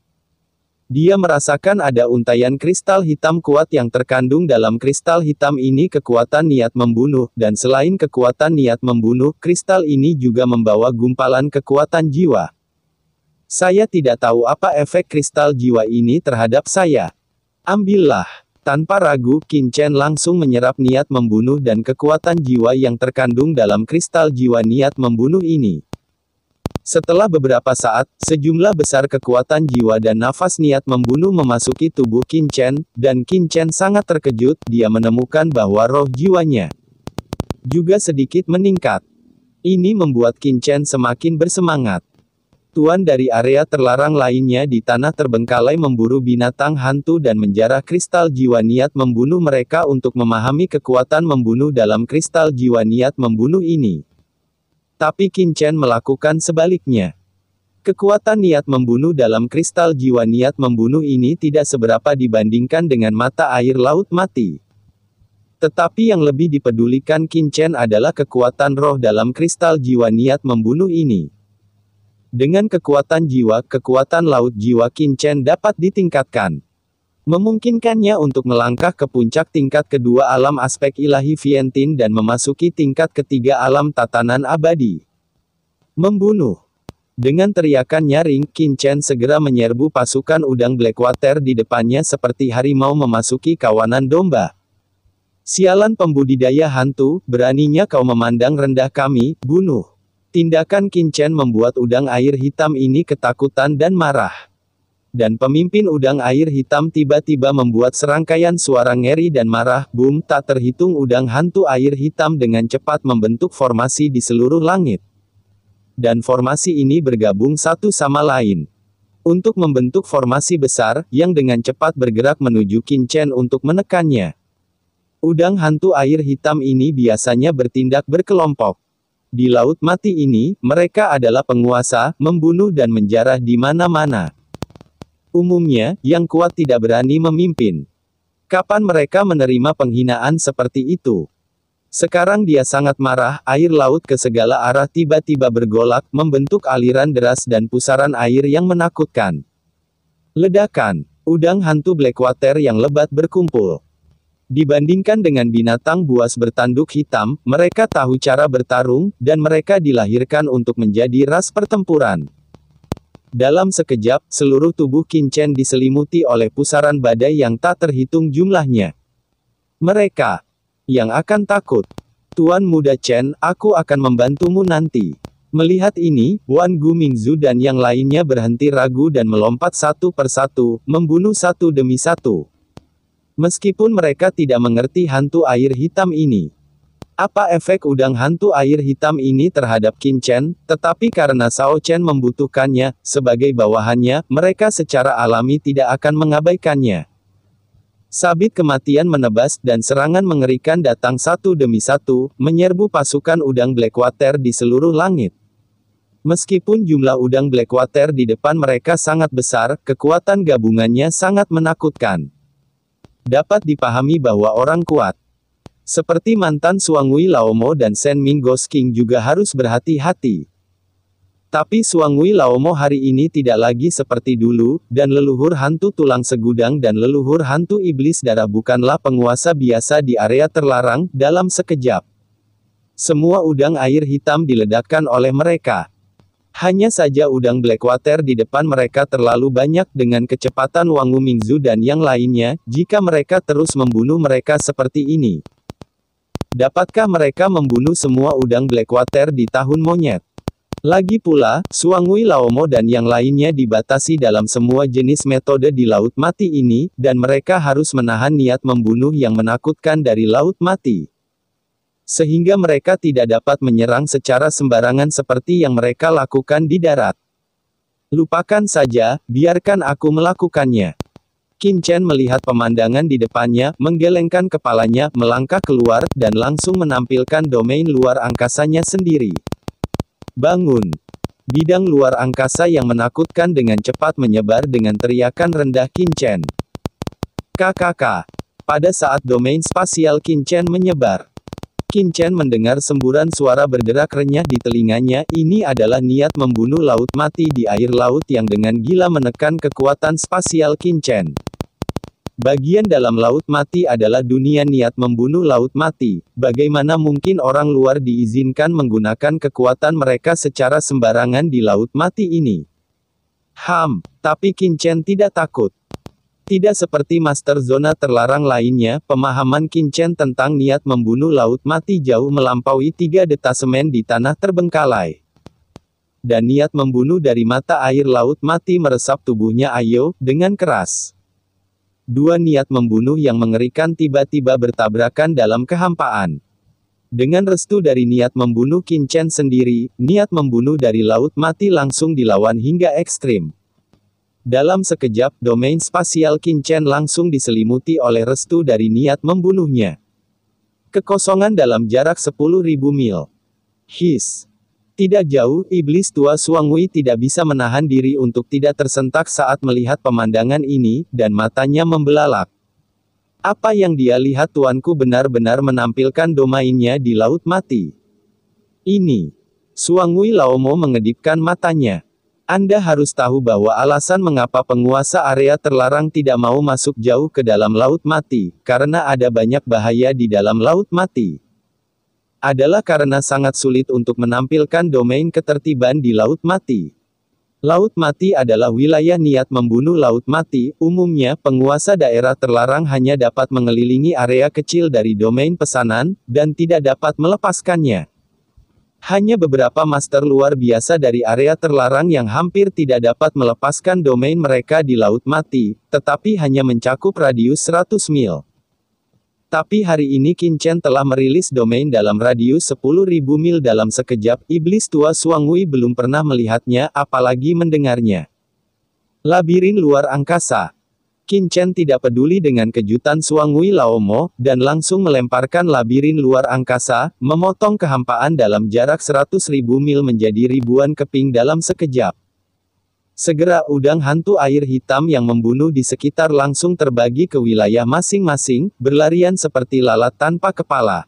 Speaker 1: dia merasakan ada untaian kristal hitam kuat yang terkandung dalam kristal hitam ini kekuatan niat membunuh, dan selain kekuatan niat membunuh, kristal ini juga membawa gumpalan kekuatan jiwa. Saya tidak tahu apa efek kristal jiwa ini terhadap saya. Ambillah. Tanpa ragu, Qin langsung menyerap niat membunuh dan kekuatan jiwa yang terkandung dalam kristal jiwa niat membunuh ini. Setelah beberapa saat, sejumlah besar kekuatan jiwa dan nafas niat membunuh memasuki tubuh Qin dan Qin sangat terkejut, dia menemukan bahwa roh jiwanya juga sedikit meningkat. Ini membuat Qin semakin bersemangat. Tuan dari area terlarang lainnya di tanah terbengkalai memburu binatang hantu dan menjarah kristal jiwa niat membunuh mereka untuk memahami kekuatan membunuh dalam kristal jiwa niat membunuh ini. Tapi Qin melakukan sebaliknya. Kekuatan niat membunuh dalam kristal jiwa niat membunuh ini tidak seberapa dibandingkan dengan mata air laut mati. Tetapi yang lebih dipedulikan Qin adalah kekuatan roh dalam kristal jiwa niat membunuh ini. Dengan kekuatan jiwa, kekuatan laut jiwa Qin dapat ditingkatkan. Memungkinkannya untuk melangkah ke puncak tingkat kedua alam aspek ilahi Vientin dan memasuki tingkat ketiga alam tatanan abadi. Membunuh. Dengan teriakan nyaring, Qin segera menyerbu pasukan udang Blackwater di depannya seperti harimau memasuki kawanan domba. Sialan pembudidaya hantu, beraninya kau memandang rendah kami, bunuh. Tindakan Qin membuat udang air hitam ini ketakutan dan marah. Dan pemimpin udang air hitam tiba-tiba membuat serangkaian suara ngeri dan marah, boom, tak terhitung udang hantu air hitam dengan cepat membentuk formasi di seluruh langit. Dan formasi ini bergabung satu sama lain untuk membentuk formasi besar, yang dengan cepat bergerak menuju Qin untuk menekannya. Udang hantu air hitam ini biasanya bertindak berkelompok. Di laut mati ini, mereka adalah penguasa, membunuh dan menjarah di mana-mana. Umumnya, yang kuat tidak berani memimpin. Kapan mereka menerima penghinaan seperti itu? Sekarang dia sangat marah, air laut ke segala arah tiba-tiba bergolak, membentuk aliran deras dan pusaran air yang menakutkan. Ledakan. Udang hantu Blackwater yang lebat berkumpul. Dibandingkan dengan binatang buas bertanduk hitam, mereka tahu cara bertarung, dan mereka dilahirkan untuk menjadi ras pertempuran. Dalam sekejap, seluruh tubuh Qin Chen diselimuti oleh pusaran badai yang tak terhitung jumlahnya. Mereka yang akan takut. Tuan Muda Chen, aku akan membantumu nanti. Melihat ini, Wan Gu Mingzu dan yang lainnya berhenti ragu dan melompat satu persatu, membunuh satu demi satu. Meskipun mereka tidak mengerti hantu air hitam ini. Apa efek udang hantu air hitam ini terhadap Qin Chen, tetapi karena Shao Chen membutuhkannya, sebagai bawahannya, mereka secara alami tidak akan mengabaikannya. Sabit kematian menebas, dan serangan mengerikan datang satu demi satu, menyerbu pasukan udang Blackwater di seluruh langit. Meskipun jumlah udang Blackwater di depan mereka sangat besar, kekuatan gabungannya sangat menakutkan. Dapat dipahami bahwa orang kuat seperti mantan Suangwei Laomo dan Shen Ming Ghost King juga harus berhati-hati. Tapi Suangwei Laomo hari ini tidak lagi seperti dulu, dan leluhur hantu tulang segudang dan leluhur hantu iblis darah bukanlah penguasa biasa di area terlarang. Dalam sekejap, semua udang air hitam diledakkan oleh mereka. Hanya saja udang Blackwater di depan mereka terlalu banyak dengan kecepatan Wang Wu Mingzu dan yang lainnya. Jika mereka terus membunuh mereka seperti ini, dapatkah mereka membunuh semua udang Blackwater di tahun monyet? Lagi pula, Suangwei Laomo dan yang lainnya dibatasi dalam semua jenis metode di Laut Mati ini, dan mereka harus menahan niat membunuh yang menakutkan dari Laut Mati. Sehingga mereka tidak dapat menyerang secara sembarangan seperti yang mereka lakukan di darat. Lupakan saja, biarkan aku melakukannya. Qin Chen melihat pemandangan di depannya, menggelengkan kepalanya, melangkah keluar, dan langsung menampilkan domain luar angkasanya sendiri. Bangun! Bidang luar angkasa yang menakutkan dengan cepat menyebar dengan teriakan rendah Qin Chen. KKK. Pada saat domain spasial Qin Chen menyebar, Qin Chen mendengar semburan suara berderak renyah di telinganya. Ini adalah niat membunuh Laut Mati di air laut yang dengan gila menekan kekuatan spasial Qin Chen. Bagian dalam Laut Mati adalah dunia niat membunuh Laut Mati. Bagaimana mungkin orang luar diizinkan menggunakan kekuatan mereka secara sembarangan di Laut Mati ini? Tapi Qin Chen tidak takut. Tidak seperti master zona terlarang lainnya, pemahaman Qin Chen tentang niat membunuh Laut Mati jauh melampaui 3 detasemen di tanah terbengkalai. Dan niat membunuh dari mata air Laut Mati meresap tubuhnya Ayo, dengan keras. 2 niat membunuh yang mengerikan tiba-tiba bertabrakan dalam kehampaan. Dengan restu dari niat membunuh Qin Chen sendiri, niat membunuh dari Laut Mati langsung dilawan hingga ekstrim. Dalam sekejap, domain spasial Qin Chen langsung diselimuti oleh restu dari niat membunuhnya. Kekosongan dalam jarak 10.000 mil. Tidak jauh, iblis tua Suangwei tidak bisa menahan diri untuk tidak tersentak saat melihat pemandangan ini, dan matanya membelalak. Apa yang dia lihat tuanku benar-benar menampilkan domainnya di Laut Mati. Ini. Suangwei Laomo mengedipkan matanya. Anda harus tahu bahwa alasan mengapa penguasa area terlarang tidak mau masuk jauh ke dalam Laut Mati, karena ada banyak bahaya di dalam Laut Mati. Adalah karena sangat sulit untuk menampilkan domain ketertiban di Laut Mati. Laut Mati adalah wilayah niat membunuh Laut Mati. Umumnya, penguasa daerah terlarang hanya dapat mengelilingi area kecil dari domain pesanan, dan tidak dapat melepaskannya. Hanya beberapa master luar biasa dari area terlarang yang hampir tidak dapat melepaskan domain mereka di Laut Mati, tetapi hanya mencakup radius 100 mil. Tapi hari ini Qin Chen telah merilis domain dalam radius 10.000 mil dalam sekejap. Iblis tua Suangwei belum pernah melihatnya, apalagi mendengarnya. Labirin luar angkasa. Qin Chen tidak peduli dengan kejutan Suangwei Laomo, dan langsung melemparkan labirin luar angkasa, memotong kehampaan dalam jarak 100.000 mil menjadi ribuan keping dalam sekejap. Segera udang hantu air hitam yang membunuh di sekitar langsung terbagi ke wilayah masing-masing, berlarian seperti lalat tanpa kepala.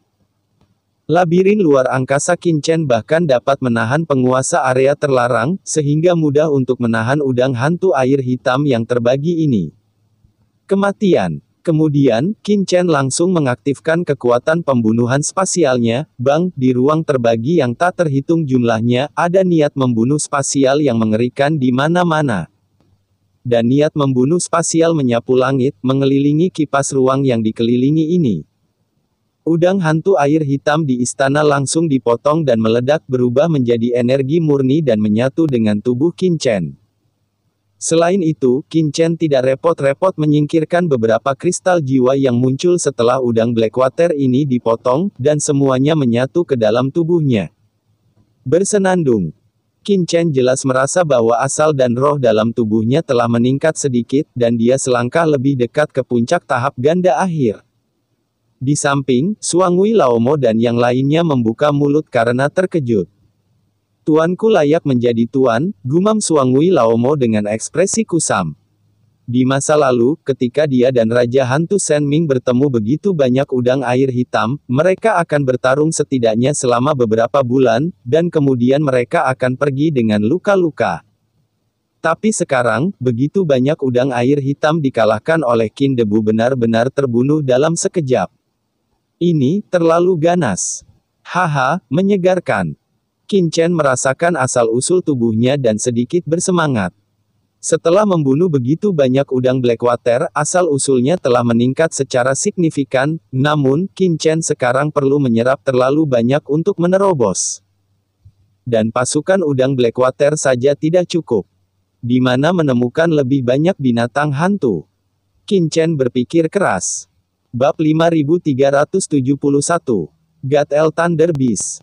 Speaker 1: Labirin luar angkasa Qin Chen bahkan dapat menahan penguasa area terlarang, sehingga mudah untuk menahan udang hantu air hitam yang terbagi ini. Kematian. Kemudian, Qin Chen langsung mengaktifkan kekuatan pembunuhan spasialnya. Bang, di ruang terbagi yang tak terhitung jumlahnya, ada niat membunuh spasial yang mengerikan di mana-mana. Dan niat membunuh spasial menyapu langit, mengelilingi kipas ruang yang dikelilingi ini. Udang hantu air hitam di istana langsung dipotong dan meledak berubah menjadi energi murni dan menyatu dengan tubuh Qin Chen. Selain itu, Qin Chen tidak repot-repot menyingkirkan beberapa kristal jiwa yang muncul setelah udang Blackwater ini dipotong, dan semuanya menyatu ke dalam tubuhnya. Bersenandung. Qin Chen jelas merasa bahwa asal dan roh dalam tubuhnya telah meningkat sedikit, dan dia selangkah lebih dekat ke puncak tahap ganda akhir. Di samping, Suangui Laomo dan yang lainnya membuka mulut karena terkejut. Tuanku layak menjadi tuan, gumam Suangui Laomo dengan ekspresi kusam. Di masa lalu, ketika dia dan Raja Hantu Shen Ming bertemu begitu banyak udang air hitam, mereka akan bertarung setidaknya selama beberapa bulan, dan kemudian mereka akan pergi dengan luka-luka. Tapi sekarang, begitu banyak udang air hitam dikalahkan oleh Qin Debu benar-benar terbunuh dalam sekejap. Ini terlalu ganas. Haha, menyegarkan. Qin Chen merasakan asal-usul tubuhnya dan sedikit bersemangat. Setelah membunuh begitu banyak udang Blackwater, asal-usulnya telah meningkat secara signifikan, namun, Qin Chen sekarang perlu menyerap terlalu banyak untuk menerobos. Dan pasukan udang Blackwater saja tidak cukup. Di mana menemukan lebih banyak binatang hantu? Qin Chen berpikir keras. Bab 5371. God-El Thunder Beast.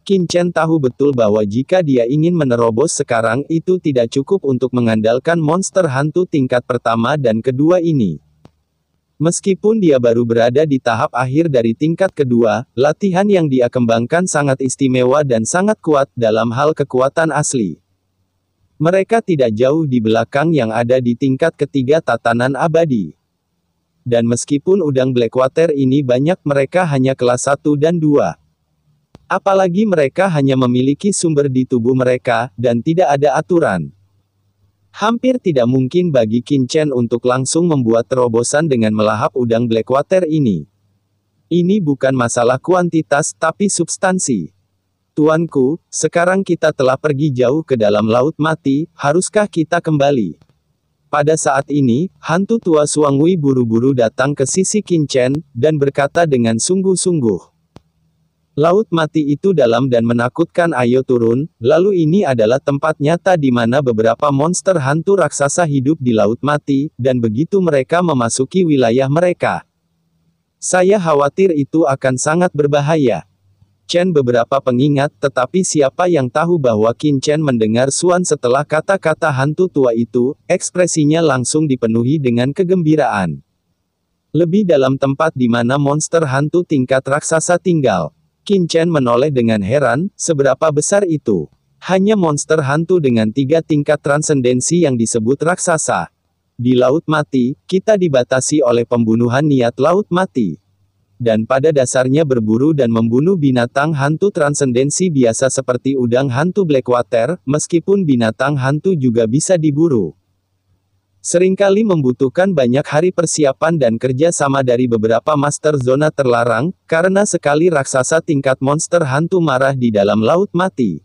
Speaker 1: Qin Chen tahu betul bahwa jika dia ingin menerobos sekarang itu tidak cukup untuk mengandalkan monster hantu tingkat pertama dan kedua ini. Meskipun dia baru berada di tahap akhir dari tingkat kedua, latihan yang dia kembangkan sangat istimewa dan sangat kuat dalam hal kekuatan asli. Mereka tidak jauh di belakang yang ada di tingkat ketiga tatanan abadi. Dan meskipun udang Blackwater ini banyak, mereka hanya kelas 1 dan 2. Apalagi mereka hanya memiliki sumber di tubuh mereka, dan tidak ada aturan. Hampir tidak mungkin bagi Qin Chen untuk langsung membuat terobosan dengan melahap udang Blackwater ini. Ini bukan masalah kuantitas, tapi substansi. Tuanku, sekarang kita telah pergi jauh ke dalam laut mati, haruskah kita kembali? Pada saat ini, hantu tua Suangui buru-buru datang ke sisi Qin Chen, dan berkata dengan sungguh-sungguh. Laut mati itu dalam dan menakutkan, ayo turun, lalu ini adalah tempat nyata di mana beberapa monster hantu raksasa hidup di laut mati, dan begitu mereka memasuki wilayah mereka. Saya khawatir itu akan sangat berbahaya. Chen beberapa pengingat, tetapi siapa yang tahu bahwa Qin Chen mendengar Suan setelah kata-kata hantu tua itu, ekspresinya langsung dipenuhi dengan kegembiraan. Lebih dalam tempat di mana monster hantu tingkat raksasa tinggal. Qin Chen menoleh dengan heran, seberapa besar itu? Hanya monster hantu dengan 3 tingkat transendensi yang disebut raksasa. Di laut mati, kita dibatasi oleh pembunuhan niat laut mati. Dan pada dasarnya berburu dan membunuh binatang hantu transendensi biasa seperti udang hantu Blackwater, meskipun binatang hantu juga bisa diburu. Seringkali membutuhkan banyak hari persiapan dan kerja sama dari beberapa master zona terlarang, karena sekali raksasa tingkat monster hantu marah di dalam laut mati.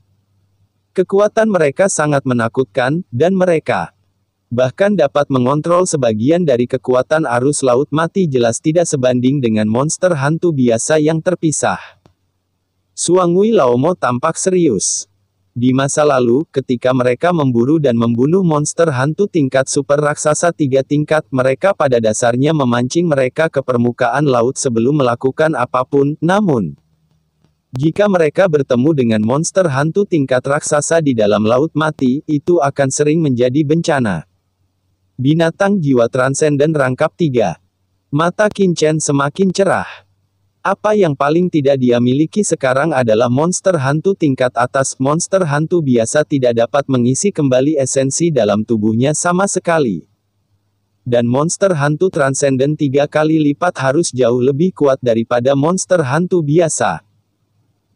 Speaker 1: Kekuatan mereka sangat menakutkan, dan mereka bahkan dapat mengontrol sebagian dari kekuatan arus laut mati, jelas tidak sebanding dengan monster hantu biasa yang terpisah. Suangui Laomo tampak serius. Di masa lalu, ketika mereka memburu dan membunuh monster hantu tingkat super raksasa 3 tingkat, mereka pada dasarnya memancing mereka ke permukaan laut sebelum melakukan apapun, namun jika mereka bertemu dengan monster hantu tingkat raksasa di dalam laut mati, itu akan sering menjadi bencana. Binatang jiwa transenden rangkap 3. Mata Qin Chen semakin cerah. Apa yang paling tidak dia miliki sekarang adalah monster hantu tingkat atas. Monster hantu biasa tidak dapat mengisi kembali esensi dalam tubuhnya sama sekali. Dan monster hantu transenden 3 kali lipat harus jauh lebih kuat daripada monster hantu biasa.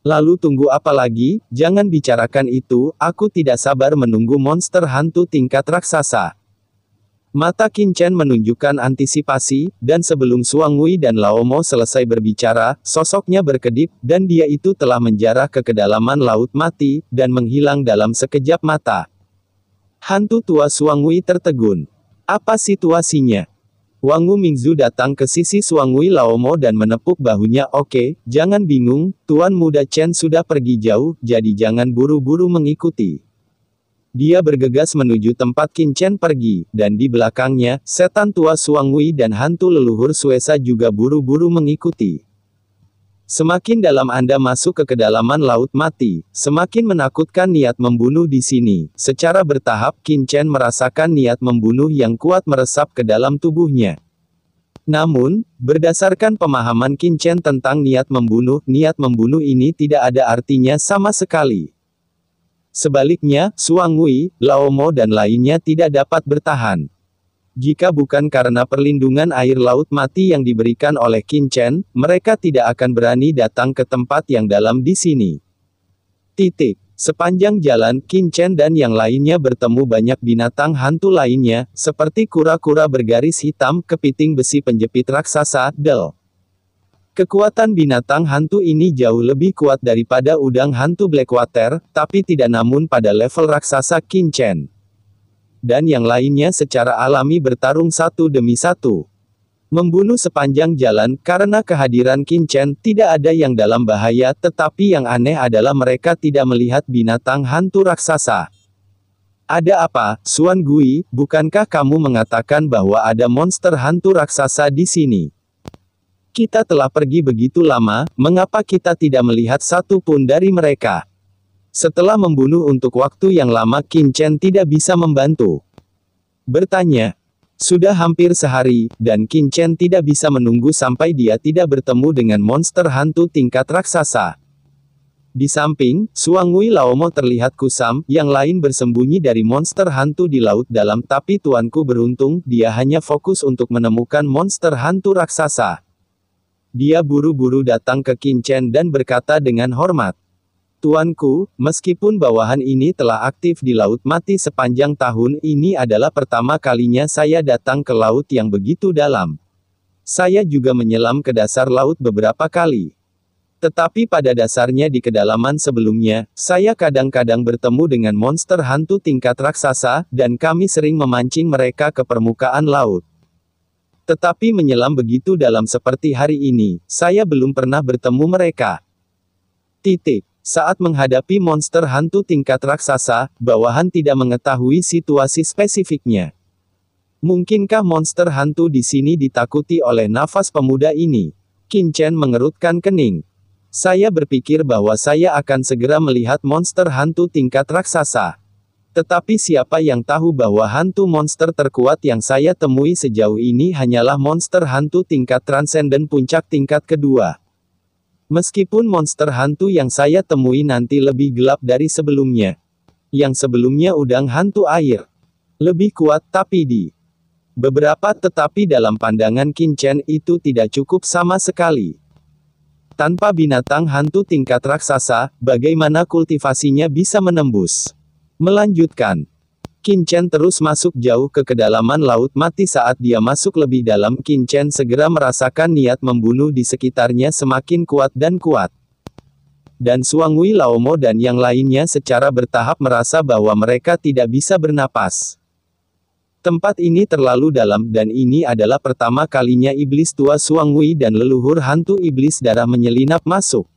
Speaker 1: Lalu tunggu apa lagi? Jangan bicarakan itu, aku tidak sabar menunggu monster hantu tingkat raksasa. Mata Qin Chen menunjukkan antisipasi, dan sebelum Suang Wei dan Lao Mo selesai berbicara, sosoknya berkedip, dan dia itu telah menjarah ke kedalaman laut mati, dan menghilang dalam sekejap mata. Hantu tua Suang Wei tertegun. Apa situasinya? Wangu Mingzu datang ke sisi Suang Wei Lao Mo dan menepuk bahunya. Oke, jangan bingung, Tuan Muda Chen sudah pergi jauh, jadi jangan buru-buru mengikuti. Dia bergegas menuju tempat Qin Chen pergi, dan di belakangnya, setan tua Suang Wei dan hantu leluhur Suesa juga buru-buru mengikuti. Semakin dalam Anda masuk ke kedalaman laut mati, semakin menakutkan niat membunuh di sini. Secara bertahap Qin Chen merasakan niat membunuh yang kuat meresap ke dalam tubuhnya. Namun, berdasarkan pemahaman Qin Chen tentang niat membunuh ini tidak ada artinya sama sekali. Sebaliknya, Suang Wei, Lao Mo dan lainnya tidak dapat bertahan. Jika bukan karena perlindungan air laut mati yang diberikan oleh Qin Chen, mereka tidak akan berani datang ke tempat yang dalam di sini. Sepanjang jalan, Qin Chen dan yang lainnya bertemu banyak binatang hantu lainnya, seperti kura-kura bergaris hitam, kepiting besi penjepit raksasa, del. Kekuatan binatang hantu ini jauh lebih kuat daripada udang hantu Blackwater, tapi tidak namun pada level raksasa Qin Chen. Dan yang lainnya secara alami bertarung satu demi satu. Membunuh sepanjang jalan, karena kehadiran Qin Chen, tidak ada yang dalam bahaya, tetapi yang aneh adalah mereka tidak melihat binatang hantu raksasa. Ada apa, Suan Gui, bukankah kamu mengatakan bahwa ada monster hantu raksasa di sini? Kita telah pergi begitu lama, mengapa kita tidak melihat satu pun dari mereka? Setelah membunuh untuk waktu yang lama Qin Chen tidak bisa membantu. Bertanya. Sudah hampir sehari, dan Qin Chen tidak bisa menunggu sampai dia tidak bertemu dengan monster hantu tingkat raksasa. Di samping, Suang Wei Lao Mo terlihat kusam, yang lain bersembunyi dari monster hantu di laut dalam, tapi tuanku beruntung, dia hanya fokus untuk menemukan monster hantu raksasa. Dia buru-buru datang ke Qin Chen dan berkata dengan hormat. Tuanku, meskipun bawahan ini telah aktif di laut mati sepanjang tahun, ini adalah pertama kalinya saya datang ke laut yang begitu dalam. Saya juga menyelam ke dasar laut beberapa kali. Tetapi pada dasarnya di kedalaman sebelumnya, saya kadang-kadang bertemu dengan monster hantu tingkat raksasa, dan kami sering memancing mereka ke permukaan laut. Tetapi menyelam begitu dalam seperti hari ini, saya belum pernah bertemu mereka. Saat menghadapi monster hantu tingkat raksasa, bawahan tidak mengetahui situasi spesifiknya. Mungkinkah monster hantu di sini ditakuti oleh nafas pemuda ini? Qin Chen mengerutkan kening. Saya berpikir bahwa saya akan segera melihat monster hantu tingkat raksasa. Tetapi siapa yang tahu bahwa hantu monster terkuat yang saya temui sejauh ini hanyalah monster hantu tingkat transenden puncak tingkat kedua. Meskipun monster hantu yang saya temui nanti lebih gelap dari sebelumnya. Yang sebelumnya udang hantu air. Lebih kuat tapi tetapi dalam pandangan Qin Chen itu tidak cukup sama sekali. Tanpa binatang hantu tingkat raksasa, bagaimana kultivasinya bisa menembus? Melanjutkan. Qin Chen terus masuk jauh ke kedalaman laut mati. Saat dia masuk lebih dalam, Qin Chen segera merasakan niat membunuh di sekitarnya semakin kuat dan kuat. Dan Suang Wei Lao Mo dan yang lainnya secara bertahap merasa bahwa mereka tidak bisa bernapas. Tempat ini terlalu dalam, dan ini adalah pertama kalinya iblis tua Suang Wei dan leluhur hantu iblis darah menyelinap masuk.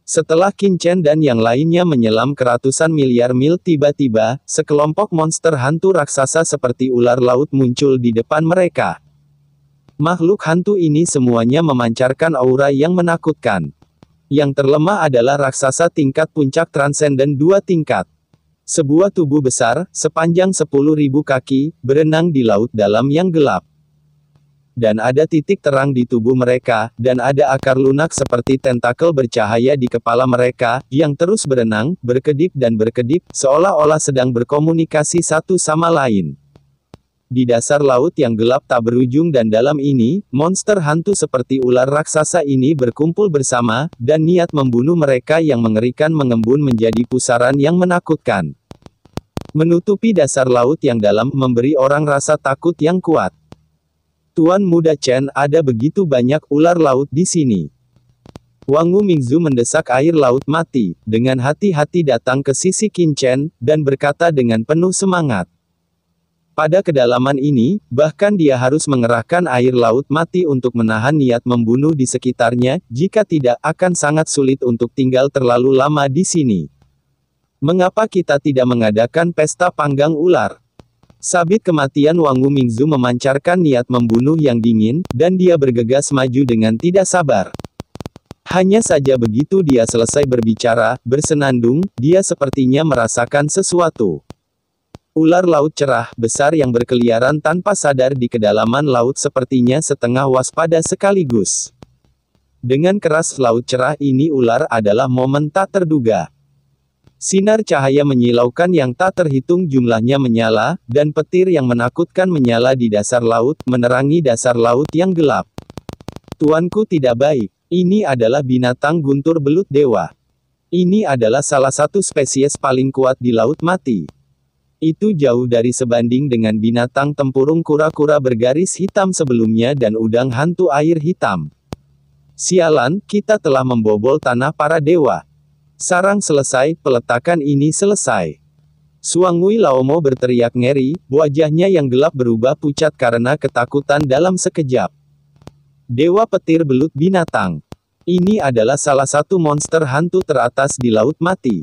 Speaker 1: Setelah Qin Chen dan yang lainnya menyelam ke ratusan miliar mil, tiba-tiba, sekelompok monster hantu raksasa seperti ular laut muncul di depan mereka. Makhluk hantu ini semuanya memancarkan aura yang menakutkan. Yang terlemah adalah raksasa tingkat puncak transenden 2 tingkat. Sebuah tubuh besar, sepanjang 10.000 kaki, berenang di laut dalam yang gelap. Dan ada titik terang di tubuh mereka, dan ada akar lunak seperti tentakel bercahaya di kepala mereka, yang terus berenang, berkedip dan berkedip, seolah-olah sedang berkomunikasi satu sama lain. Di dasar laut yang gelap tak berujung dan dalam ini, monster hantu seperti ular raksasa ini berkumpul bersama, dan niat membunuh mereka yang mengerikan mengembun menjadi pusaran yang menakutkan. Menutupi dasar laut yang dalam memberi orang rasa takut yang kuat. Tuan Muda Chen, ada begitu banyak ular laut di sini. Wang Mingzu mendesak air laut mati, dengan hati-hati datang ke sisi Qin Chen, dan berkata dengan penuh semangat. Pada kedalaman ini, bahkan dia harus mengerahkan air laut mati untuk menahan niat membunuh di sekitarnya, jika tidak akan sangat sulit untuk tinggal terlalu lama di sini. Mengapa kita tidak mengadakan pesta panggang ular? Sabit kematian Wang Mingzu memancarkan niat membunuh yang dingin, dan dia bergegas maju dengan tidak sabar. Hanya saja begitu dia selesai berbicara, bersenandung, dia sepertinya merasakan sesuatu. Ular laut cerah, besar yang berkeliaran tanpa sadar di kedalaman laut sepertinya setengah waspada sekaligus. Dengan keras laut cerah ini ular adalah momen tak terduga. Sinar cahaya menyilaukan yang tak terhitung jumlahnya menyala, dan petir yang menakutkan menyala di dasar laut, menerangi dasar laut yang gelap. Tuanku tidak baik. Ini adalah binatang guntur belut dewa. Ini adalah salah satu spesies paling kuat di laut mati. Itu jauh dari sebanding dengan binatang tempurung kura-kura bergaris hitam sebelumnya dan udang hantu air hitam. Sialan, kita telah membobol tanah para dewa. Sarang selesai, peletakan ini selesai. Suangui Laomo berteriak ngeri, wajahnya yang gelap berubah pucat karena ketakutan dalam sekejap. Dewa petir belut binatang. Ini adalah salah satu monster hantu teratas di laut mati.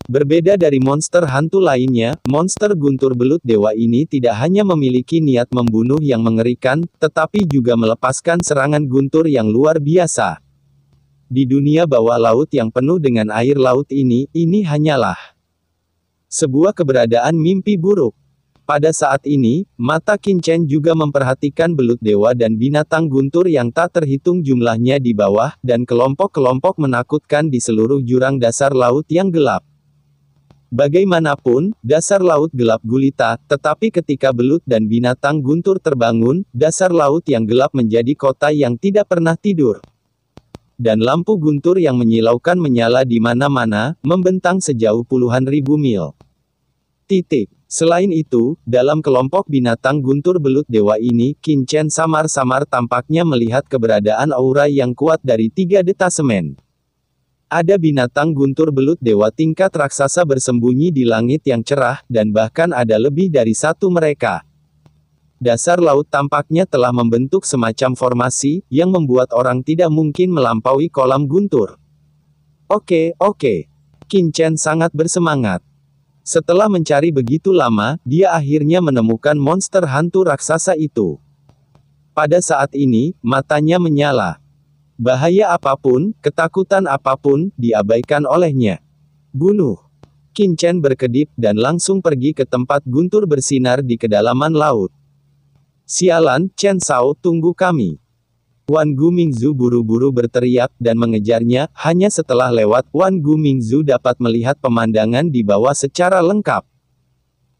Speaker 1: Berbeda dari monster hantu lainnya, monster guntur belut dewa ini tidak hanya memiliki niat membunuh yang mengerikan, tetapi juga melepaskan serangan guntur yang luar biasa. Di dunia bawah laut yang penuh dengan air laut ini hanyalah sebuah keberadaan mimpi buruk. Pada saat ini, mata Qin Chen juga memperhatikan belut dewa dan binatang guntur yang tak terhitung jumlahnya di bawah, dan kelompok-kelompok menakutkan di seluruh jurang dasar laut yang gelap. Bagaimanapun, dasar laut gelap gulita, tetapi ketika belut dan binatang guntur terbangun, dasar laut yang gelap menjadi kota yang tidak pernah tidur. Dan lampu guntur yang menyilaukan menyala di mana-mana, membentang sejauh puluhan ribu mil. Selain itu, dalam kelompok binatang guntur belut dewa ini, Qin Chen samar-samar tampaknya melihat keberadaan aura yang kuat dari 3 detasemen. Ada binatang guntur belut dewa tingkat raksasa bersembunyi di langit yang cerah, dan bahkan ada lebih dari satu mereka. Dasar laut tampaknya telah membentuk semacam formasi, yang membuat orang tidak mungkin melampaui kolam guntur. Oke. Qin Chen sangat bersemangat. Setelah mencari begitu lama, dia akhirnya menemukan monster hantu raksasa itu. Pada saat ini, matanya menyala. Bahaya apapun, ketakutan apapun, diabaikan olehnya. Bunuh. Qin Chen berkedip, dan langsung pergi ke tempat guntur bersinar di kedalaman laut. Sialan, Chen Sao, tunggu kami. Wan Mingzu buru-buru berteriak, dan mengejarnya. Hanya setelah lewat, Wan Mingzu dapat melihat pemandangan di bawah secara lengkap.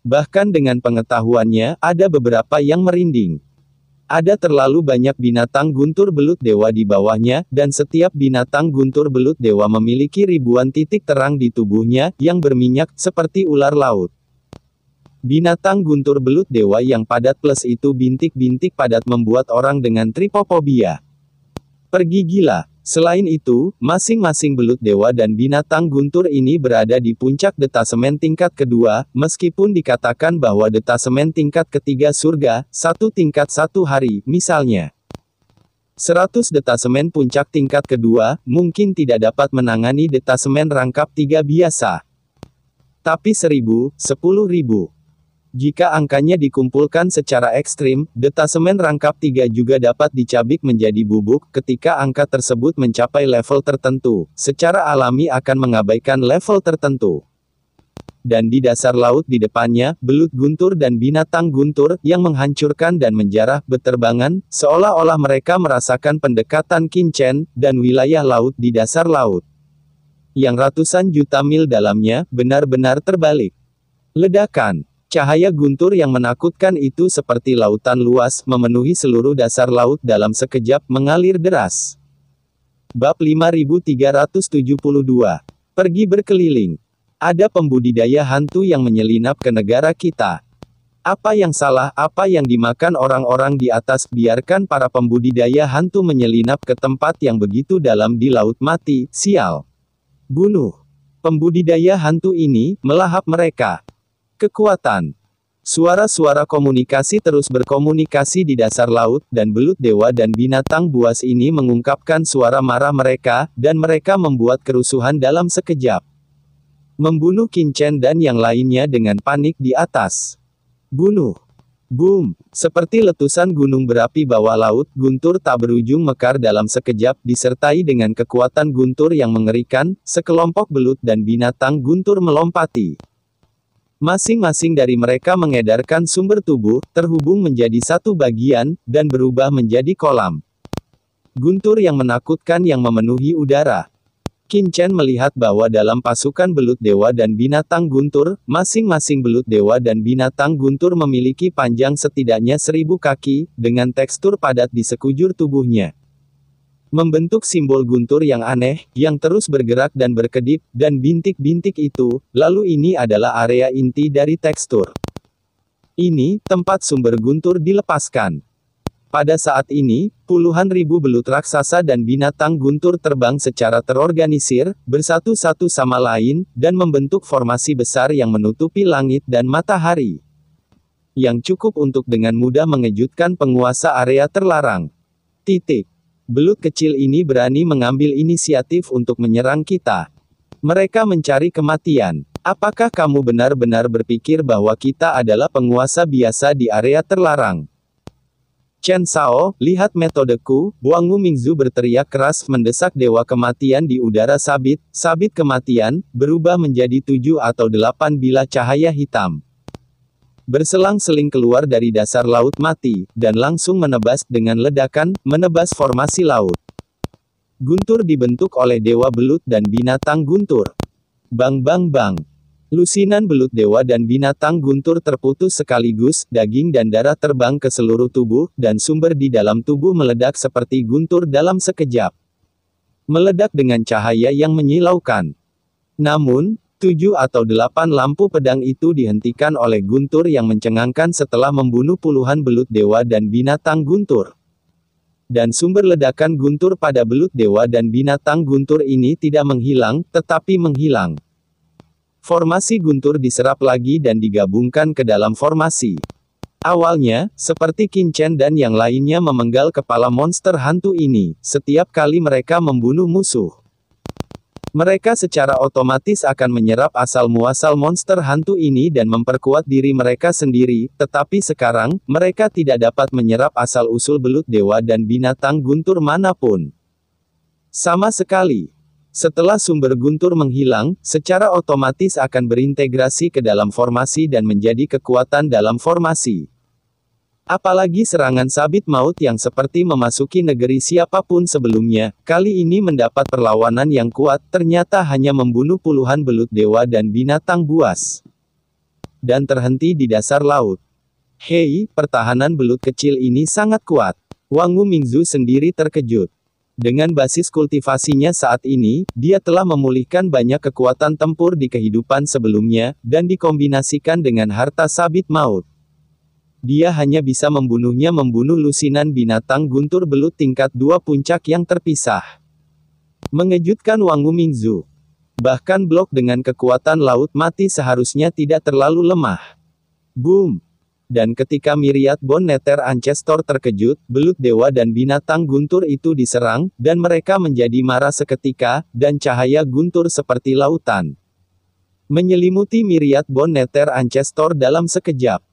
Speaker 1: Bahkan dengan pengetahuannya, ada beberapa yang merinding. Ada terlalu banyak binatang guntur belut dewa di bawahnya, dan setiap binatang guntur belut dewa memiliki ribuan titik terang di tubuhnya, yang berminyak, seperti ular laut. Binatang guntur belut dewa yang padat plus itu bintik-bintik padat membuat orang dengan tripofobia. Pergi gila. Selain itu, masing-masing belut dewa dan binatang guntur ini berada di puncak detasemen tingkat kedua, meskipun dikatakan bahwa detasemen tingkat ketiga surga, satu tingkat satu hari, misalnya. 100 detasemen puncak tingkat kedua, mungkin tidak dapat menangani detasemen rangkap 3 biasa. Tapi 1000, 10.000. Jika angkanya dikumpulkan secara ekstrim, detasemen rangkap 3 juga dapat dicabik menjadi bubuk. Ketika angka tersebut mencapai level tertentu, secara alami akan mengabaikan level tertentu. Dan di dasar laut di depannya, belut guntur dan binatang guntur, yang menghancurkan dan menjarah, beterbangan, seolah-olah mereka merasakan pendekatan Qin Chen, dan wilayah laut di dasar laut. Yang ratusan juta mil dalamnya, benar-benar terbalik. Ledakan. Cahaya guntur yang menakutkan itu seperti lautan luas, memenuhi seluruh dasar laut dalam sekejap, mengalir deras. Bab 5372. Pergi berkeliling. Ada pembudidaya hantu yang menyelinap ke negara kita. Apa yang salah, apa yang dimakan orang-orang di atas, biarkan para pembudidaya hantu menyelinap ke tempat yang begitu dalam di Laut Mati, sial. Bunuh. Pembudidaya hantu ini, melahap mereka. Kekuatan. Suara-suara komunikasi terus berkomunikasi di dasar laut, dan belut dewa dan binatang buas ini mengungkapkan suara marah mereka, dan mereka membuat kerusuhan dalam sekejap. Membunuh Qin Chen dan yang lainnya dengan panik di atas. Bunuh. Boom. Seperti letusan gunung berapi bawah laut, guntur tak berujung mekar dalam sekejap, disertai dengan kekuatan guntur yang mengerikan, sekelompok belut dan binatang guntur melompati. Masing-masing dari mereka mengedarkan sumber tubuh, terhubung menjadi satu bagian, dan berubah menjadi kolam guntur yang menakutkan yang memenuhi udara. Qin Chen melihat bahwa dalam pasukan belut dewa dan binatang guntur, masing-masing belut dewa dan binatang guntur memiliki panjang setidaknya 1000 kaki, dengan tekstur padat di sekujur tubuhnya. Membentuk simbol guntur yang aneh, yang terus bergerak dan berkedip, dan bintik-bintik itu, lalu ini adalah area inti dari tekstur. Ini, tempat sumber guntur dilepaskan. Pada saat ini, puluhan ribu belut raksasa dan binatang guntur terbang secara terorganisir, bersatu satu sama lain, dan membentuk formasi besar yang menutupi langit dan matahari. Yang cukup untuk dengan mudah mengejutkan penguasa area terlarang. Titik. Belut kecil ini berani mengambil inisiatif untuk menyerang kita. Mereka mencari kematian. Apakah kamu benar-benar berpikir bahwa kita adalah penguasa biasa di area terlarang? Chen Sao, lihat metodeku, Wang Mingzu berteriak keras mendesak dewa kematian di udara sabit. Sabit kematian, berubah menjadi 7 atau 8 bilah cahaya hitam. Berselang-seling keluar dari dasar laut mati, dan langsung menebas dengan ledakan, menebas formasi laut. Guntur dibentuk oleh dewa belut dan binatang guntur. Bang bang bang. Lusinan belut dewa dan binatang guntur terputus sekaligus, daging dan darah terbang ke seluruh tubuh, dan sumber di dalam tubuh meledak seperti guntur dalam sekejap. Meledak dengan cahaya yang menyilaukan. Namun, 7 atau 8 lampu pedang itu dihentikan oleh guntur yang mencengangkan setelah membunuh puluhan belut dewa dan binatang guntur. Dan sumber ledakan guntur pada belut dewa dan binatang guntur ini tidak menghilang, tetapi menghilang. Formasi guntur diserap lagi dan digabungkan ke dalam formasi. Awalnya, seperti Qin Chen dan yang lainnya memenggal kepala monster hantu ini, setiap kali mereka membunuh musuh. Mereka secara otomatis akan menyerap asal-muasal monster hantu ini dan memperkuat diri mereka sendiri, tetapi sekarang, mereka tidak dapat menyerap asal-usul belut dewa dan binatang guntur manapun. Sama sekali. Setelah sumber guntur menghilang, secara otomatis akan berintegrasi ke dalam formasi dan menjadi kekuatan dalam formasi. Apalagi serangan sabit maut yang seperti memasuki negeri siapapun sebelumnya, kali ini mendapat perlawanan yang kuat, ternyata hanya membunuh puluhan belut dewa dan binatang buas. Dan terhenti di dasar laut. Hei, pertahanan belut kecil ini sangat kuat. Wang Mingzu sendiri terkejut. Dengan basis kultivasinya saat ini, dia telah memulihkan banyak kekuatan tempur di kehidupan sebelumnya, dan dikombinasikan dengan harta sabit maut. Dia hanya bisa membunuhnya membunuh lusinan binatang guntur belut tingkat 2 puncak yang terpisah. Mengejutkan Wang Mingzu. Bahkan blok dengan kekuatan laut mati seharusnya tidak terlalu lemah. Boom! Dan ketika Myriad Bone Nether Ancestor terkejut, belut dewa dan binatang guntur itu diserang, dan mereka menjadi marah seketika, dan cahaya guntur seperti lautan menyelimuti Myriad Bone Nether Ancestor dalam sekejap.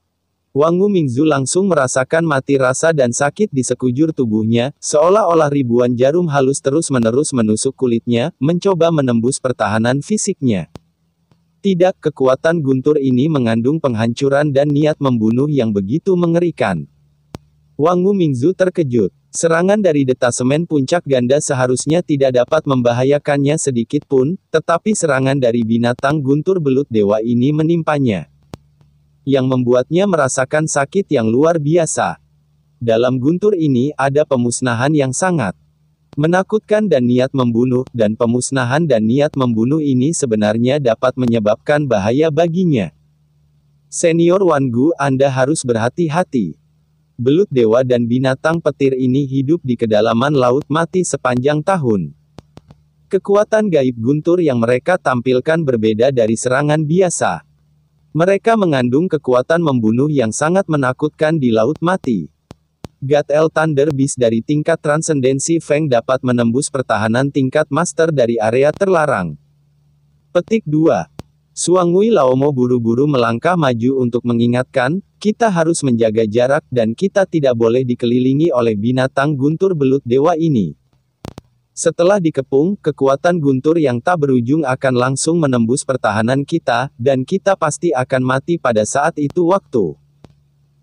Speaker 1: Wang Mingzu langsung merasakan mati rasa dan sakit di sekujur tubuhnya, seolah-olah ribuan jarum halus terus-menerus menusuk kulitnya, mencoba menembus pertahanan fisiknya. Tidak, kekuatan guntur ini mengandung penghancuran dan niat membunuh yang begitu mengerikan. Wang Mingzu terkejut. Serangan dari detasemen puncak ganda seharusnya tidak dapat membahayakannya sedikit pun, tetapi serangan dari binatang guntur belut dewa ini menimpanya. Yang membuatnya merasakan sakit yang luar biasa. Dalam guntur ini ada pemusnahan yang sangat Menakutkan dan niat membunuh, dan pemusnahan dan niat membunuh ini sebenarnya dapat menyebabkan bahaya baginya. Senior Wangu, Anda harus berhati-hati. Belut dewa dan binatang petir ini hidup di kedalaman laut mati sepanjang tahun. Kekuatan gaib guntur yang mereka tampilkan berbeda dari serangan biasa. Mereka mengandung kekuatan membunuh yang sangat menakutkan di laut mati. God Thunder Beast dari tingkat transendensi Feng dapat menembus pertahanan tingkat master dari area terlarang. Petik 2. Suangui Laomo buru-buru melangkah maju untuk mengingatkan, kita harus menjaga jarak dan kita tidak boleh dikelilingi oleh binatang guntur belut dewa ini. Setelah dikepung, kekuatan guntur yang tak berujung akan langsung menembus pertahanan kita, dan kita pasti akan mati pada saat itu waktu.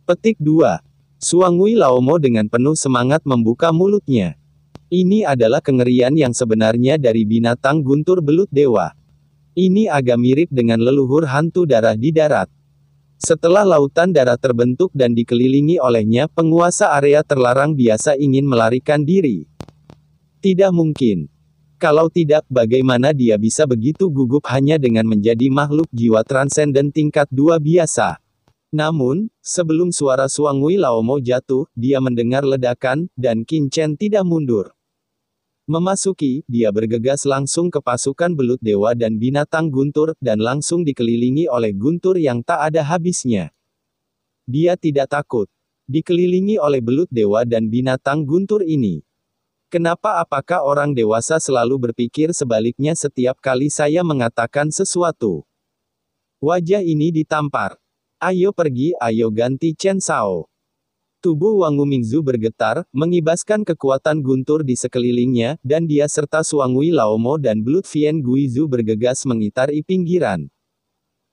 Speaker 1: Petik 2. Suangui Laomo dengan penuh semangat membuka mulutnya. Ini adalah kengerian yang sebenarnya dari binatang guntur belut dewa. Ini agak mirip dengan leluhur hantu darah di darat. Setelah lautan darah terbentuk dan dikelilingi olehnya, penguasa area terlarang biasa ingin melarikan diri. Tidak mungkin. Kalau tidak, bagaimana dia bisa begitu gugup hanya dengan menjadi makhluk jiwa transenden tingkat 2 biasa? Namun, sebelum suara Suangui Laomo jatuh, dia mendengar ledakan, dan Qin Chen tidak mundur. Memasuki, dia bergegas langsung ke pasukan belut dewa dan binatang guntur, dan langsung dikelilingi oleh guntur yang tak ada habisnya. Dia tidak takut. Dikelilingi oleh belut dewa dan binatang guntur ini. Kenapa apakah orang dewasa selalu berpikir sebaliknya setiap kali saya mengatakan sesuatu? Wajah ini ditampar. Ayo pergi, ayo ganti Chen Sao. Tubuh Wangu Mingzu bergetar, mengibaskan kekuatan guntur di sekelilingnya, dan dia serta Suangui Laomo dan Blood Vien Guizu bergegas mengitari pinggiran.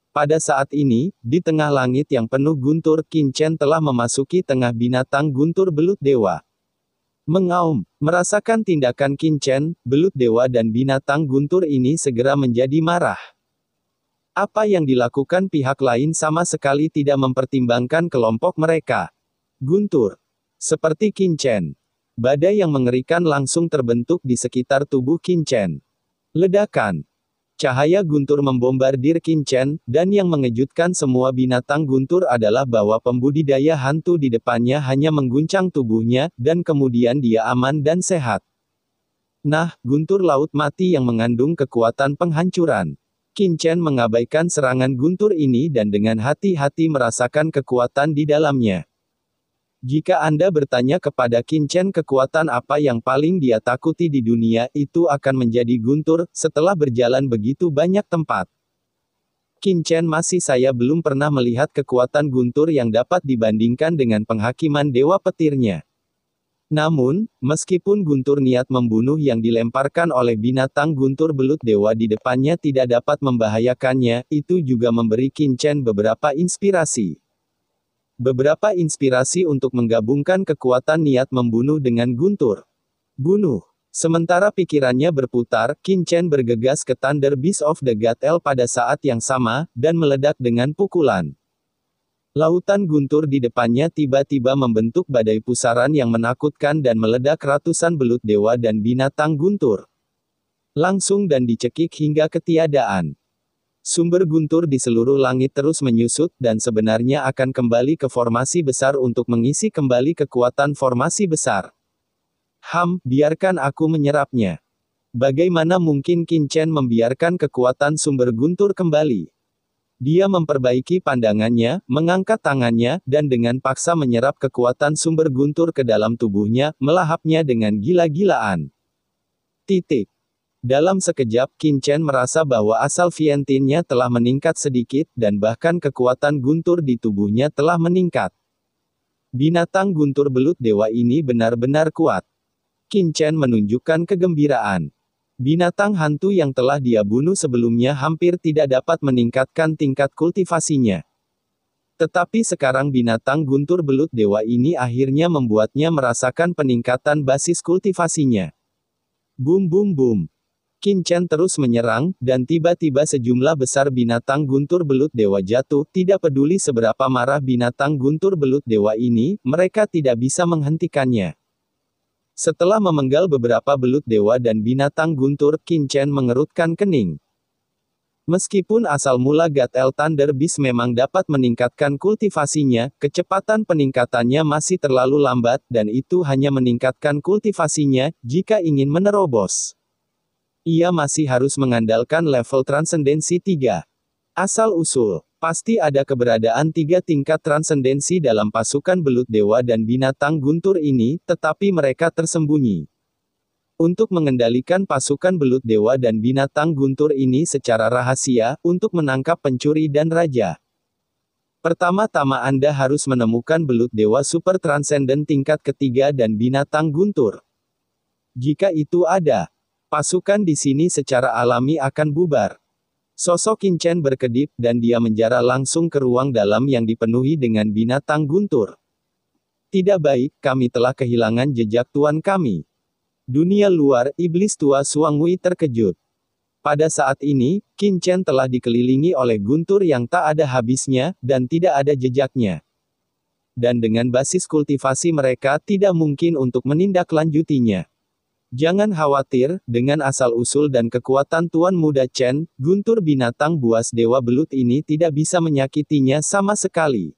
Speaker 1: Pada saat ini, di tengah langit yang penuh guntur, Qin Chen telah memasuki tengah binatang guntur belut dewa. Mengaum, merasakan tindakan Qin Chen, belut dewa dan binatang guntur ini segera menjadi marah. Apa yang dilakukan pihak lain sama sekali tidak mempertimbangkan kelompok mereka. Guntur. Seperti Qin Chen. Badai yang mengerikan langsung terbentuk di sekitar tubuh Qin Chen. Ledakan. Cahaya guntur membombardir Qin Chen, dan yang mengejutkan semua binatang guntur adalah bahwa pembudidaya hantu di depannya hanya mengguncang tubuhnya, dan kemudian dia aman dan sehat. Nah, guntur laut mati yang mengandung kekuatan penghancuran. Qin Chen mengabaikan serangan guntur ini dan dengan hati-hati merasakan kekuatan di dalamnya. Jika Anda bertanya kepada Qin Chen kekuatan apa yang paling dia takuti di dunia, itu akan menjadi guntur, setelah berjalan begitu banyak tempat. Qin Chen saya belum pernah melihat kekuatan guntur yang dapat dibandingkan dengan penghakiman dewa petirnya. Namun, meskipun guntur niat membunuh yang dilemparkan oleh binatang guntur belut dewa di depannya tidak dapat membahayakannya, itu juga memberi Qin Chen beberapa inspirasi. Beberapa inspirasi untuk menggabungkan kekuatan niat membunuh dengan guntur. Bunuh. Sementara pikirannya berputar, Qin Chen bergegas ke Thunder Beast of the God El pada saat yang sama, dan meledak dengan pukulan. Lautan guntur di depannya tiba-tiba membentuk badai pusaran yang menakutkan dan meledak ratusan belut dewa dan binatang guntur. Langsung dan dicekik hingga ketiadaan. Sumber guntur di seluruh langit terus menyusut, dan sebenarnya akan kembali ke formasi besar untuk mengisi kembali kekuatan formasi besar. Biarkan aku menyerapnya. Bagaimana mungkin Qin Chen membiarkan kekuatan sumber guntur kembali? Dia memperbaiki pandangannya, mengangkat tangannya, dan dengan paksa menyerap kekuatan sumber guntur ke dalam tubuhnya, melahapnya dengan gila-gilaan. Dalam sekejap, Qin Chen merasa bahwa asal Vientinnya telah meningkat sedikit, dan bahkan kekuatan guntur di tubuhnya telah meningkat. Binatang guntur belut dewa ini benar-benar kuat. Qin Chen menunjukkan kegembiraan. Binatang hantu yang telah dia bunuh sebelumnya hampir tidak dapat meningkatkan tingkat kultivasinya. Tetapi sekarang binatang guntur belut dewa ini akhirnya membuatnya merasakan peningkatan basis kultivasinya. Boom boom boom. Qin Chen terus menyerang, dan tiba-tiba sejumlah besar binatang guntur belut dewa jatuh, tidak peduli seberapa marah binatang guntur belut dewa ini, mereka tidak bisa menghentikannya. Setelah memenggal beberapa belut dewa dan binatang guntur, Qin Chen mengerutkan kening. Meskipun asal mula Gatel Thunder Beast memang dapat meningkatkan kultivasinya, kecepatan peningkatannya masih terlalu lambat, dan itu hanya meningkatkan kultivasinya, jika ingin menerobos. Ia masih harus mengandalkan level transendensi 3. Asal-usul, pasti ada keberadaan 3 tingkat transendensi dalam pasukan belut dewa dan binatang guntur ini, tetapi mereka tersembunyi. Untuk mengendalikan pasukan belut dewa dan binatang guntur ini secara rahasia, untuk menangkap pencuri dan raja. Pertama-tama Anda harus menemukan belut dewa super transenden tingkat ketiga dan binatang guntur. Jika itu ada, pasukan di sini secara alami akan bubar. Sosok Qin Chen berkedip, dan dia menjara langsung ke ruang dalam yang dipenuhi dengan binatang guntur. Tidak baik, kami telah kehilangan jejak tuan kami. Dunia luar, iblis tua Suangwei terkejut. Pada saat ini, Qin Chen telah dikelilingi oleh guntur yang tak ada habisnya, dan tidak ada jejaknya. Dan dengan basis kultivasi mereka tidak mungkin untuk menindaklanjutinya. Jangan khawatir, dengan asal-usul dan kekuatan Tuan Muda Chen, guntur binatang buas dewa belut ini tidak bisa menyakitinya sama sekali.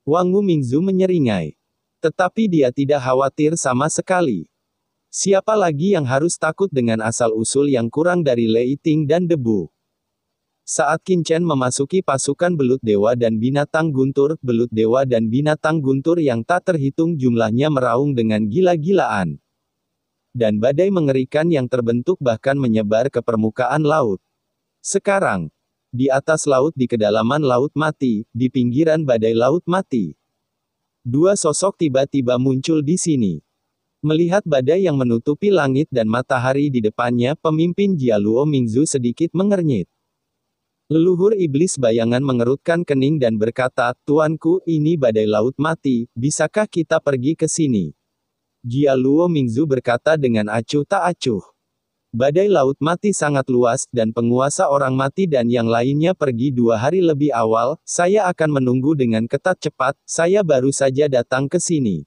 Speaker 1: Wang Wu Mingzu menyeringai. Tetapi dia tidak khawatir sama sekali. Siapa lagi yang harus takut dengan asal-usul yang kurang dari Lei Ting dan debu? Saat Qin Chen memasuki pasukan belut dewa dan binatang guntur, belut dewa dan binatang guntur yang tak terhitung jumlahnya meraung dengan gila-gilaan. Dan badai mengerikan yang terbentuk bahkan menyebar ke permukaan laut. Sekarang, di atas laut di kedalaman laut mati, di pinggiran badai laut mati. Dua sosok tiba-tiba muncul di sini. Melihat badai yang menutupi langit dan matahari di depannya, pemimpin Jialuo Mingzu sedikit mengernyit. Leluhur iblis bayangan mengerutkan kening dan berkata, "Tuanku, ini badai laut mati, bisakah kita pergi ke sini?" Jialuo Mingzu berkata dengan acuh tak acuh. Badai laut mati sangat luas, dan penguasa orang mati dan yang lainnya pergi 2 hari lebih awal. Saya akan menunggu dengan ketat cepat, saya baru saja datang ke sini.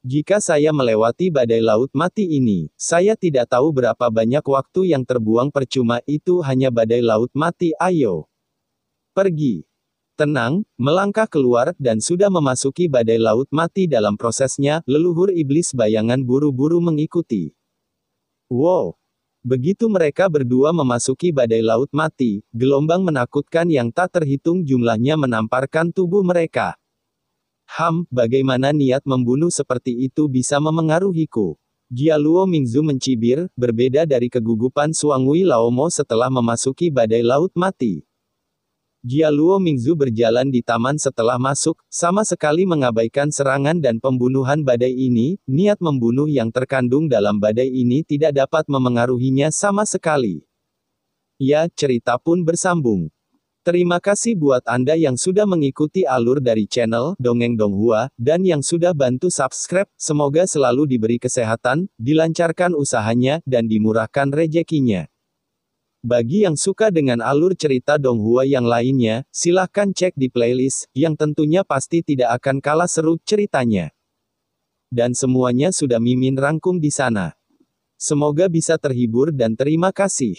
Speaker 1: Jika saya melewati badai laut mati ini, saya tidak tahu berapa banyak waktu yang terbuang percuma. Itu hanya badai laut mati. Ayo, pergi. Tenang, melangkah keluar, dan sudah memasuki badai laut mati. Dalam prosesnya, leluhur iblis bayangan buru-buru mengikuti. Wow! Begitu mereka berdua memasuki badai laut mati, gelombang menakutkan yang tak terhitung jumlahnya menamparkan tubuh mereka. Bagaimana niat membunuh seperti itu bisa memengaruhiku? Jialuo Mingzu mencibir, berbeda dari kegugupan Suangwei Laomo setelah memasuki badai laut mati. Jialuo Mingzu berjalan di taman setelah masuk, sama sekali mengabaikan serangan dan pembunuhan badai ini. Niat membunuh yang terkandung dalam badai ini tidak dapat memengaruhinya sama sekali. Ya, cerita pun bersambung. Terima kasih buat Anda yang sudah mengikuti alur dari channel Dongeng Donghua, dan yang sudah bantu subscribe. Semoga selalu diberi kesehatan, dilancarkan usahanya, dan dimurahkan rezekinya. Bagi yang suka dengan alur cerita Donghua yang lainnya, silahkan cek di playlist, yang tentunya pasti tidak akan kalah seru ceritanya. Dan semuanya sudah Mimin rangkum di sana. Semoga bisa terhibur dan terima kasih.